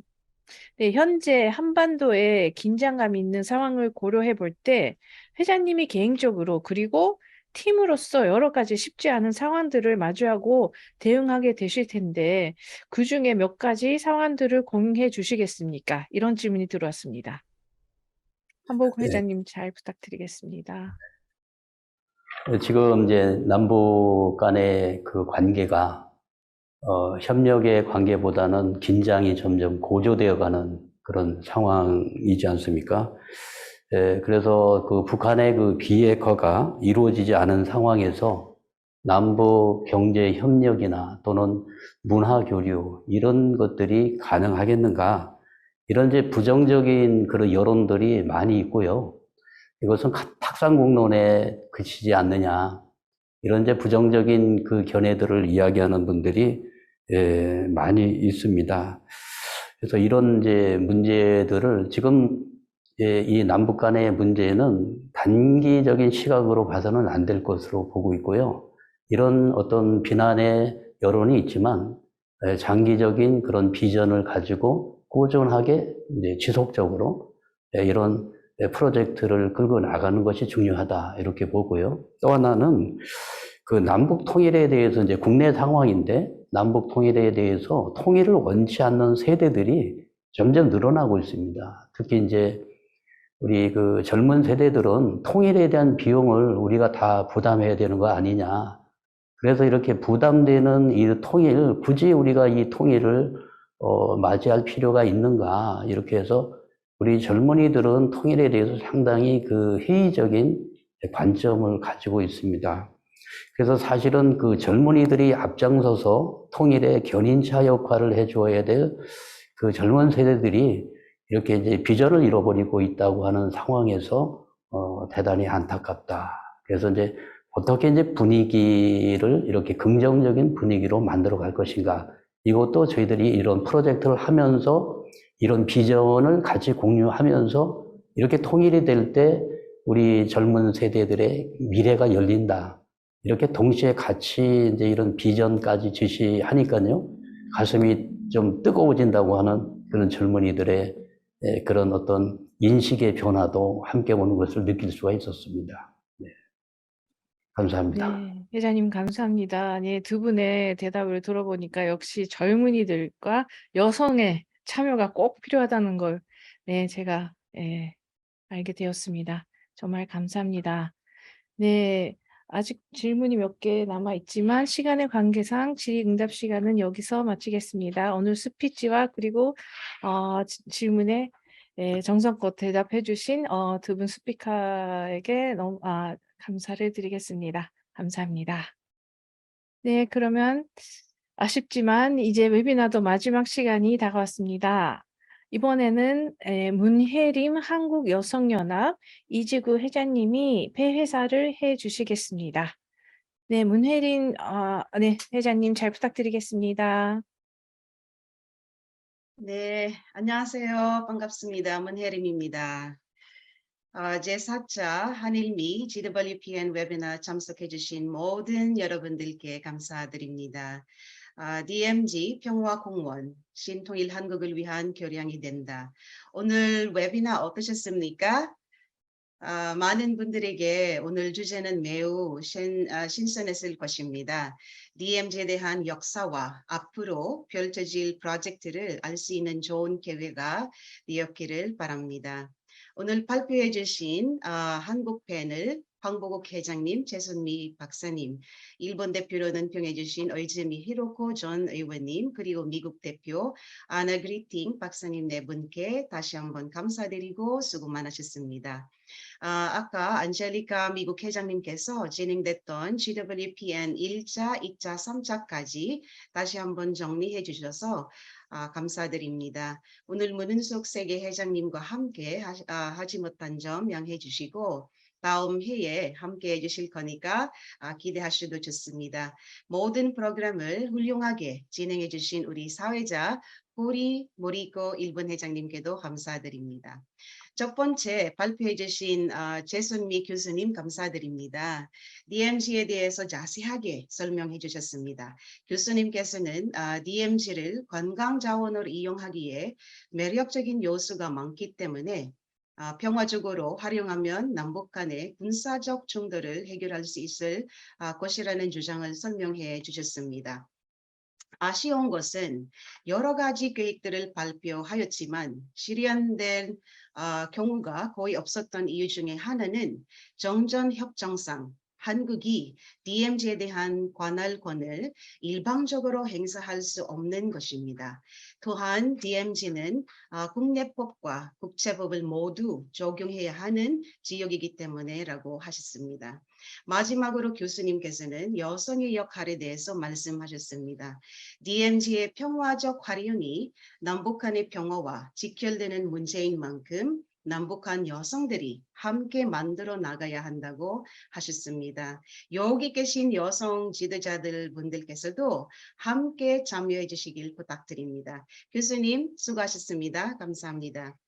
네, 현재 한반도에 긴장감 있는 상황을 고려해 볼 때 회장님이 개인적으로 그리고 팀으로서 여러 가지 쉽지 않은 상황들을 마주하고 대응하게 되실 텐데 그중에 몇 가지 상황들을 공유해 주시겠습니까? 이런 질문이 들어왔습니다. 한복 네. 회장님 잘 부탁드리겠습니다. 지금 이제 남북 간의 그 관계가 협력의 관계보다는 긴장이 점점 고조되어가는 그런 상황이지 않습니까? 그래서 그 북한의 그 비핵화가 이루어지지 않은 상황에서 남북 경제 협력이나 또는 문화 교류 이런 것들이 가능하겠는가? 이런 이제 부정적인 그런 여론들이 많이 있고요. 이것은 탁상공론에 그치지 않느냐. 이런 이제 부정적인 그 견해들을 이야기하는 분들이 많이 있습니다. 그래서 이런 이제 문제들을 지금 이 남북 간의 문제는 단기적인 시각으로 봐서는 안 될 것으로 보고 있고요. 이런 어떤 비난의 여론이 있지만 장기적인 그런 비전을 가지고 꾸준하게 이제 지속적으로 이런 프로젝트를 끌고 나가는 것이 중요하다 이렇게 보고요. 또 하나는 그 남북 통일에 대해서 이제 국내 상황인데 남북 통일에 대해서 통일을 원치 않는 세대들이 점점 늘어나고 있습니다. 특히 이제 우리 그 젊은 세대들은 통일에 대한 비용을 우리가 다 부담해야 되는 거 아니냐. 그래서 이렇게 부담되는 이 통일, 굳이 우리가 이 통일을 맞이할 필요가 있는가. 이렇게 해서 우리 젊은이들은 통일에 대해서 상당히 그 회의적인 관점을 가지고 있습니다. 그래서 사실은 그 젊은이들이 앞장서서 통일의 견인차 역할을 해줘야 될 그 젊은 세대들이 이렇게 이제 비전을 잃어버리고 있다고 하는 상황에서 대단히 안타깝다. 그래서 이제 어떻게 이제 분위기를 이렇게 긍정적인 분위기로 만들어 갈 것인가. 이것도 저희들이 이런 프로젝트를 하면서 이런 비전을 같이 공유하면서 이렇게 통일이 될 때 우리 젊은 세대들의 미래가 열린다. 이렇게 동시에 같이 이제 이런 비전까지 제시하니까요. 가슴이 좀 뜨거워진다고 하는 그런 젊은이들의 그런 어떤 인식의 변화도 함께 오는 것을 느낄 수가 있었습니다. 네. 감사합니다. 네, 회장님 감사합니다. 네, 두 분의 대답을 들어보니까 역시 젊은이들과 여성의 참여가 꼭 필요하다는 걸 제가 알게 되었습니다. 정말 감사합니다. 네, 아직 질문이 몇 개 남아 있지만 시간의 관계상 질의응답 시간은 여기서 마치겠습니다. 오늘 스피치와 그리고 질문에 정성껏 대답해 주신 두 분 스피커에게 너무 감사를 드리겠습니다. 감사합니다. 네, 그러면 아쉽지만 이제 웨비나도 마지막 시간이 다가왔습니다. 이번에는 문혜림 한국여성연합 이지구 회장님이 폐회사를 해주시겠습니다. 네, 문혜림 회장님 잘 부탁드리겠습니다. 네, 안녕하세요. 반갑습니다. 문혜림입니다. 제4차 한일미 GWPN 웨비나 참석해주신 모든 여러분들께 감사드립니다. DMZ 평화공원 신통일 한국을 위한 교량이 된다. 오늘 웨비나 어떠셨습니까? 많은 분들에게 오늘 주제는 매우 신선했을 것입니다. DMZ에 대한 역사와 앞으로 펼쳐질 프로젝트를 알 수 있는 좋은 기회가 되었기를 바랍니다. 오늘 발표해 주신 한국 패널 황보국 회장님, 최선미 박사님, 일본 대표로 논평해 주신 의즈미 히로코 전 의원님, 그리고 미국 대표 아나 그리팅 박사님 네 분께 다시 한번 감사드리고 수고 많으셨습니다. 아까 안젤리카 미국 회장님께서 진행됐던 GWPN 1차, 2차, 3차까지 다시 한번 정리해 주셔서 감사드립니다. 오늘 문은숙 세계 회장님과 함께 하지 못한 점 양해해 주시고 다음 해에 함께 해주실 거니까 기대하셔도 좋습니다. 모든 프로그램을 훌륭하게 진행해 주신 우리 사회자 호리 모리코 일본 회장님께도 감사드립니다. 첫 번째 발표해 주신 재순미 교수님 감사드립니다. DMZ에 대해서 자세하게 설명해 주셨습니다. 교수님께서는 DMZ를 관광자원으로 이용하기에 매력적인 요소가 많기 때문에 평화적으로 활용하면 남북 간의 군사적 충돌을 해결할 수 있을 것이라는 주장을 설명해 주셨습니다. 아쉬운 것은 여러 가지 계획들을 발표하였지만 실현된 경우가 거의 없었던 이유 중에 하나는 정전협정상 한국이 DMZ에 대한 관할권을 일방적으로 행사할 수 없는 것입니다. 또한 DMZ는 국내법과 국제법을 모두 적용해야 하는 지역이기 때문에라고 하셨습니다. 마지막으로 교수님께서는 여성의 역할에 대해서 말씀하셨습니다. DMZ의 평화적 활용이 남북 간의 평화와 직결되는 문제인 만큼 남북한 여성들이 함께 만들어 나가야 한다고 하셨습니다. 여기 계신 여성 지도자들 분들께서도 함께 참여해 주시길 부탁드립니다. 교수님 수고하셨습니다. 감사합니다.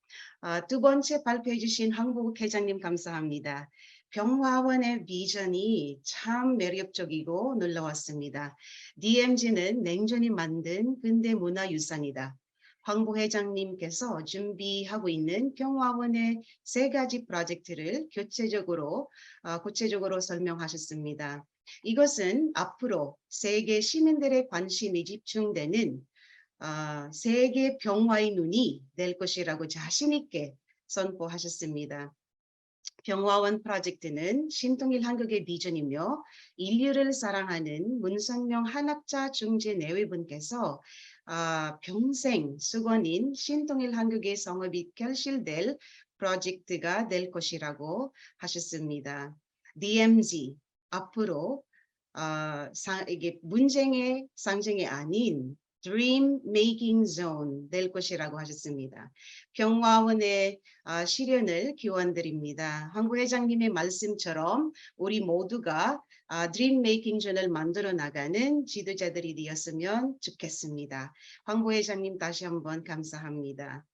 두 번째 발표해 주신 한국 회장님 감사합니다. 평화원의 비전이 참 매력적이고 놀라웠습니다. DMZ는 냉전이 만든 근대 문화유산이다. 황 부회장님께서 준비하고 있는 평화원의 3가지 프로젝트를 구체적으로 설명하셨습니다. 이것은 앞으로 세계 시민들의 관심이 집중되는 세계 평화의 눈이 될 것이라고 자신 있게 선포하셨습니다. 평화원 프로젝트는 신통일 한국의 비전이며 인류를 사랑하는 문성명 한학자 중재 내외분께서 평생 수건인 신통일 한국의 성업이 결실될 프로젝트가 될 것이라고 하셨습니다. DMZ 앞으로 이게 문쟁의 상징이 아닌 Dream Making Zone 될 것이라고 하셨습니다. 평화원의 실현을 기원드립니다. 황 부회장님의 말씀처럼 우리 모두가 Dream Making Zone을 만들어 나가는 지도자들이 되었으면 좋겠습니다. 황 부회장님 다시 한번 감사합니다.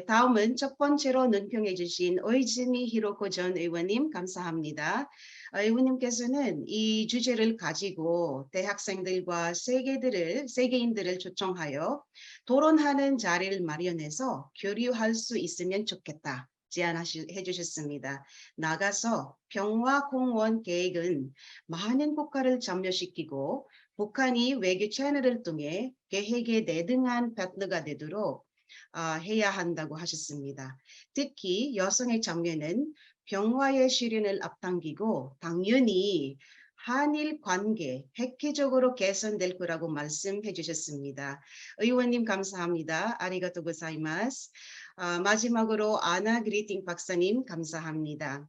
다음은 첫 번째로 논평해 주신 오이즈미 히로코 전 의원님 감사합니다. 의원님께서는 이 주제를 가지고 대학생들과 세계인들을 초청하여 토론하는 자리를 마련해서 교류할 수 있으면 좋겠다. 제안해 주셨습니다. 나가서 평화공원 계획은 많은 국가를 참여시키고 북한이 외교 채널을 통해 계획에 내등한 파트너가 되도록 해야 한다고 하셨습니다. 특히 여성의 참여는 평화의 실현을 앞당기고 당연히 한일 관계 획기적으로 개선될 거라고 말씀해 주셨습니다. 의원님 감사합니다. 아리가토 고자이마스. 마지막으로 아나 그리팅 박사님 감사합니다.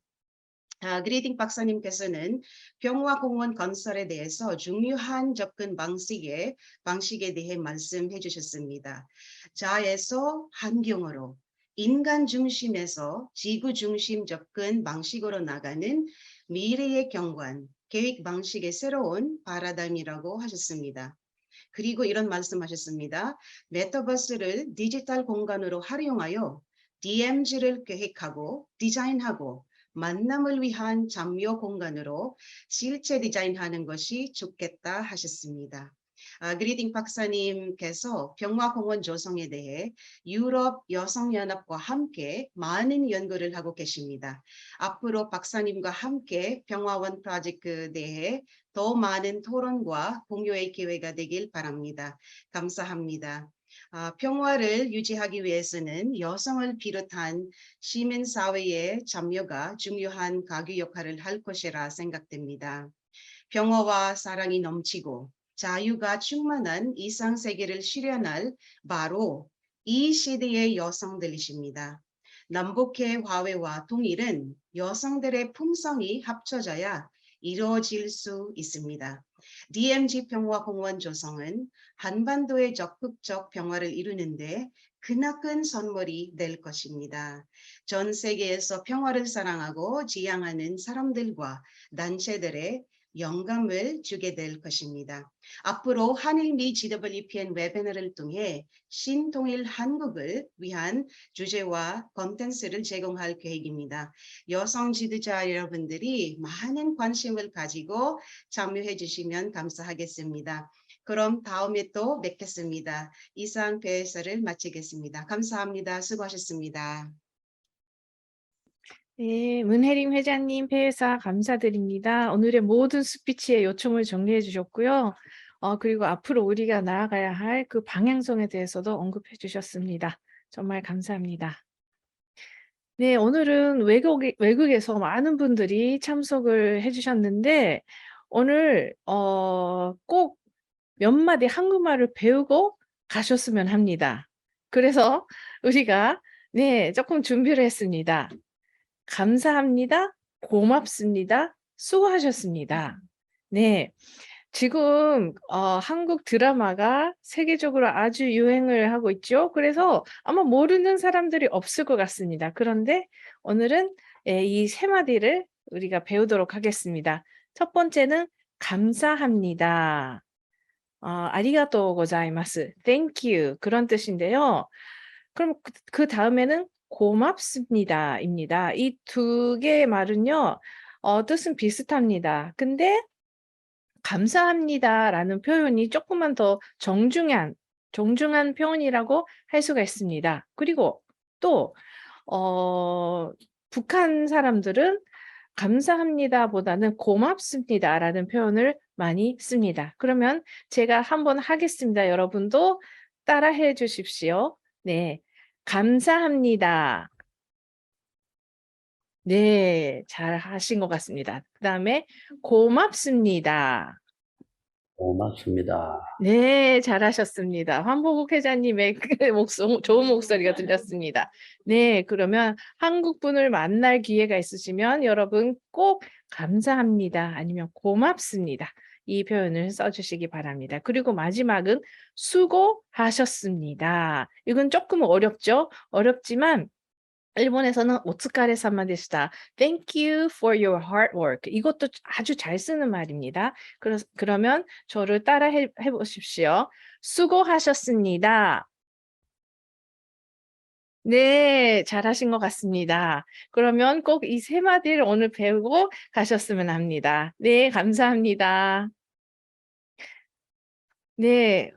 그리팅 박사님께서는 평화공원 건설에 대해서 중요한 접근 방식에 대해 말씀해 주셨습니다. 자에서 환경으로 인간 중심에서 지구 중심 접근 방식으로 나가는 미래의 경관, 계획 방식의 새로운 파라다임이라고 하셨습니다. 그리고 이런 말씀하셨습니다. 메타버스를 디지털 공간으로 활용하여 DMZ를 계획하고 디자인하고 만남을 위한 참여 공간으로 실제 디자인하는 것이 좋겠다 하셨습니다. 그리팅 박사님께서 평화공원 조성에 대해 유럽 여성연합과 함께 많은 연구를 하고 계십니다. 앞으로 박사님과 함께 평화원 프로젝트에 대해 더 많은 토론과 공유의 기회가 되길 바랍니다. 감사합니다. 평화를 유지하기 위해서는 여성을 비롯한 시민사회의 참여가 중요한 가교 역할을 할 것이라 생각됩니다. 평화와 사랑이 넘치고 자유가 충만한 이상세계를 실현할 바로 이 시대의 여성들이십니다. 남북의 화해와 통일은 여성들의 품성이 합쳐져야 이루어질 수 있습니다. DMZ 평화공원 조성은 한반도의 적극적 평화를 이루는데 크나큰 선물이 될 것입니다. 전 세계에서 평화를 사랑하고 지향하는 사람들과 단체들의 영감을 주게 될 것입니다. 앞으로 한일 미 GWPN 웨비나를 통해 신통일 한국을 위한 주제와 콘텐츠를 제공할 계획입니다. 여성 지도자 여러분들이 많은 관심을 가지고 참여해 주시면 감사하겠습니다. 그럼 다음에 또 뵙겠습니다. 이상 배설을 마치겠습니다. 감사합니다. 수고하셨습니다. 네, 문혜림 회장님 폐회사 감사드립니다. 오늘의 모든 스피치의 요청을 정리해 주셨고요. 그리고 앞으로 우리가 나아가야 할 그 방향성에 대해서도 언급해 주셨습니다. 정말 감사합니다. 네, 오늘은 외국에서 많은 분들이 참석을 해주셨는데, 오늘, 꼭 몇 마디 한국말을 배우고 가셨으면 합니다. 그래서 우리가, 네, 조금 준비를 했습니다. 감사합니다. 고맙습니다. 수고하셨습니다. 네. 지금 한국 드라마가 세계적으로 아주 유행을 하고 있죠. 그래서 아마 모르는 사람들이 없을 것 같습니다. 그런데 오늘은 이 세 마디를 우리가 배우도록 하겠습니다. 첫 번째는 감사합니다. 아리가또 고자이마스. Thank you. 그런 뜻인데요. 그럼 그 다음에는 고맙습니다입니다. 이 두 개의 말은요, 뜻은 비슷합니다. 근데 감사합니다라는 표현이 조금만 더 정중한 표현이라고 할 수가 있습니다. 그리고 또 북한 사람들은 감사합니다보다는 고맙습니다라는 표현을 많이 씁니다. 그러면 제가 한번 하겠습니다. 여러분도 따라해 주십시오. 네, 감사합니다. 네, 잘 하신 것 같습니다. 그다음에 고맙습니다. 고맙습니다. 네, 잘하셨습니다. 황보국 회장님의 좋은 목소리가 들렸습니다. 네, 그러면 한국 분을 만날 기회가 있으시면 여러분 꼭 감사합니다. 아니면 고맙습니다. 이 표현을 써주시기 바랍니다. 그리고 마지막은 수고하셨습니다. 이건 조금 어렵죠? 어렵지만 일본에서는 오츠카레 사마 데시타. Thank you for your hard work. 이것도 아주 잘 쓰는 말입니다. 그러면 저를 따라 해보십시오. 수고하셨습니다. 네, 잘하신 것 같습니다. 그러면 꼭 이 세 마디를 오늘 배우고 가셨으면 합니다. 네, 감사합니다. 네.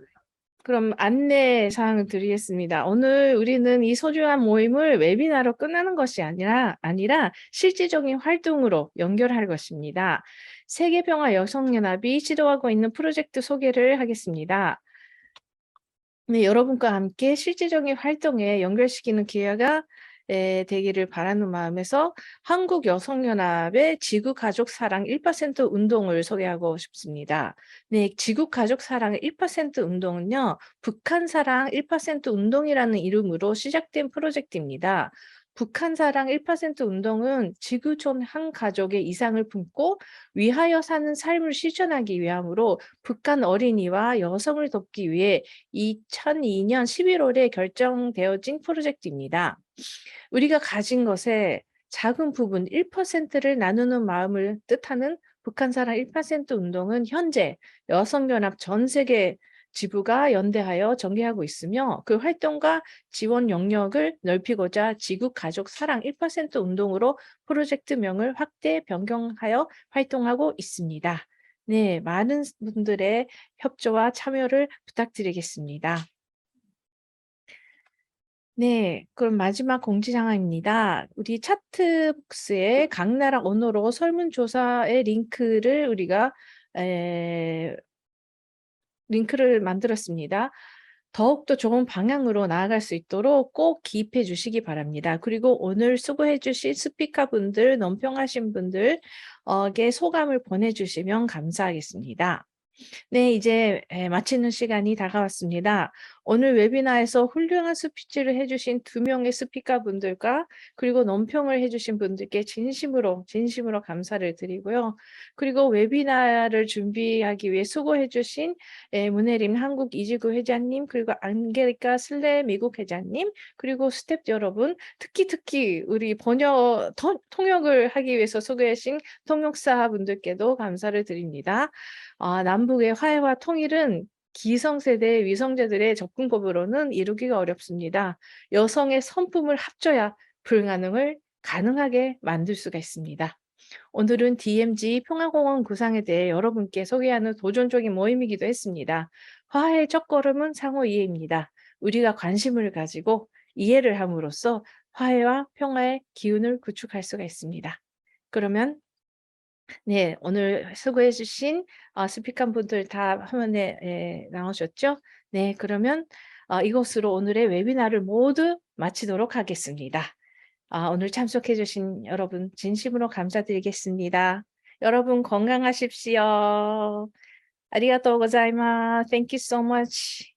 그럼 안내 사항을 드리겠습니다. 오늘 우리는 이 소중한 모임을 웨비나로 끝나는 것이 아니라 실질적인 활동으로 연결할 것입니다. 세계평화 여성연합이 시도하고 있는 프로젝트 소개를 하겠습니다. 네, 여러분과 함께 실질적인 활동에 연결시키는 기회가 되기를 바라는 마음에서 한국여성연합의 지구가족사랑 1% 운동을 소개하고 싶습니다. 네, 지구가족사랑 1% 운동은요, 북한사랑 1% 운동이라는 이름으로 시작된 프로젝트입니다. 북한사랑 1% 운동은 지구촌 한 가족의 이상을 품고 위하여 사는 삶을 실천하기 위함으로 북한 어린이와 여성을 돕기 위해 2002년 11월에 결정되어진 프로젝트입니다. 우리가 가진 것의 작은 부분 1%를 나누는 마음을 뜻하는 북한사랑 1% 운동은 현재 여성연합 전 세계 지부가 연대하여 전개하고 있으며 그 활동과 지원 영역을 넓히고자 지구가족사랑 1% 운동으로 프로젝트명을 확대 변경하여 활동하고 있습니다. 네, 많은 분들의 협조와 참여를 부탁드리겠습니다. 네, 그럼 마지막 공지사항입니다. 우리 차트복스에 각 나라 언어로 설문조사의 링크를 만들었습니다. 더욱더 좋은 방향으로 나아갈 수 있도록 꼭 기입해 주시기 바랍니다. 그리고 오늘 수고해 주신 스피커분들, 논평하신 분들에게 소감을 보내주시면 감사하겠습니다. 네, 이제 마치는 시간이 다가왔습니다. 오늘 웨비나에서 훌륭한 스피치를 해주신 2명의 스피커분들과 그리고 논평을 해주신 분들께 진심으로 감사를 드리고요. 그리고 웨비나를 준비하기 위해 수고해주신 문혜림 한국 이지구 회장님, 그리고 안게리카 슬레 미국 회장님, 그리고 스텝 여러분, 특히 우리 통역을 하기 위해서 수고하신 통역사분들께도 감사를 드립니다. 남북의 화해와 통일은 기성세대 위성자들의 접근법으로는 이루기가 어렵습니다. 여성의 성품을 합쳐야 불가능을 가능하게 만들 수가 있습니다. 오늘은 DMZ 평화공원 구상에 대해 여러분께 소개하는 도전적인 모임이기도 했습니다. 화해의 첫걸음은 상호 이해입니다. 우리가 관심을 가지고 이해를 함으로써 화해와 평화의 기운을 구축할 수가 있습니다. 그러면 네, 오늘 수고해 주신 스피커 분들 다 화면에 나오셨죠? 네, 그러면 이것으로 오늘의 웨비나를 모두 마치도록 하겠습니다. 오늘 참석해 주신 여러분 진심으로 감사드리겠습니다. 여러분 건강하십시오. 아리가또 고자이마스. Thank you so much.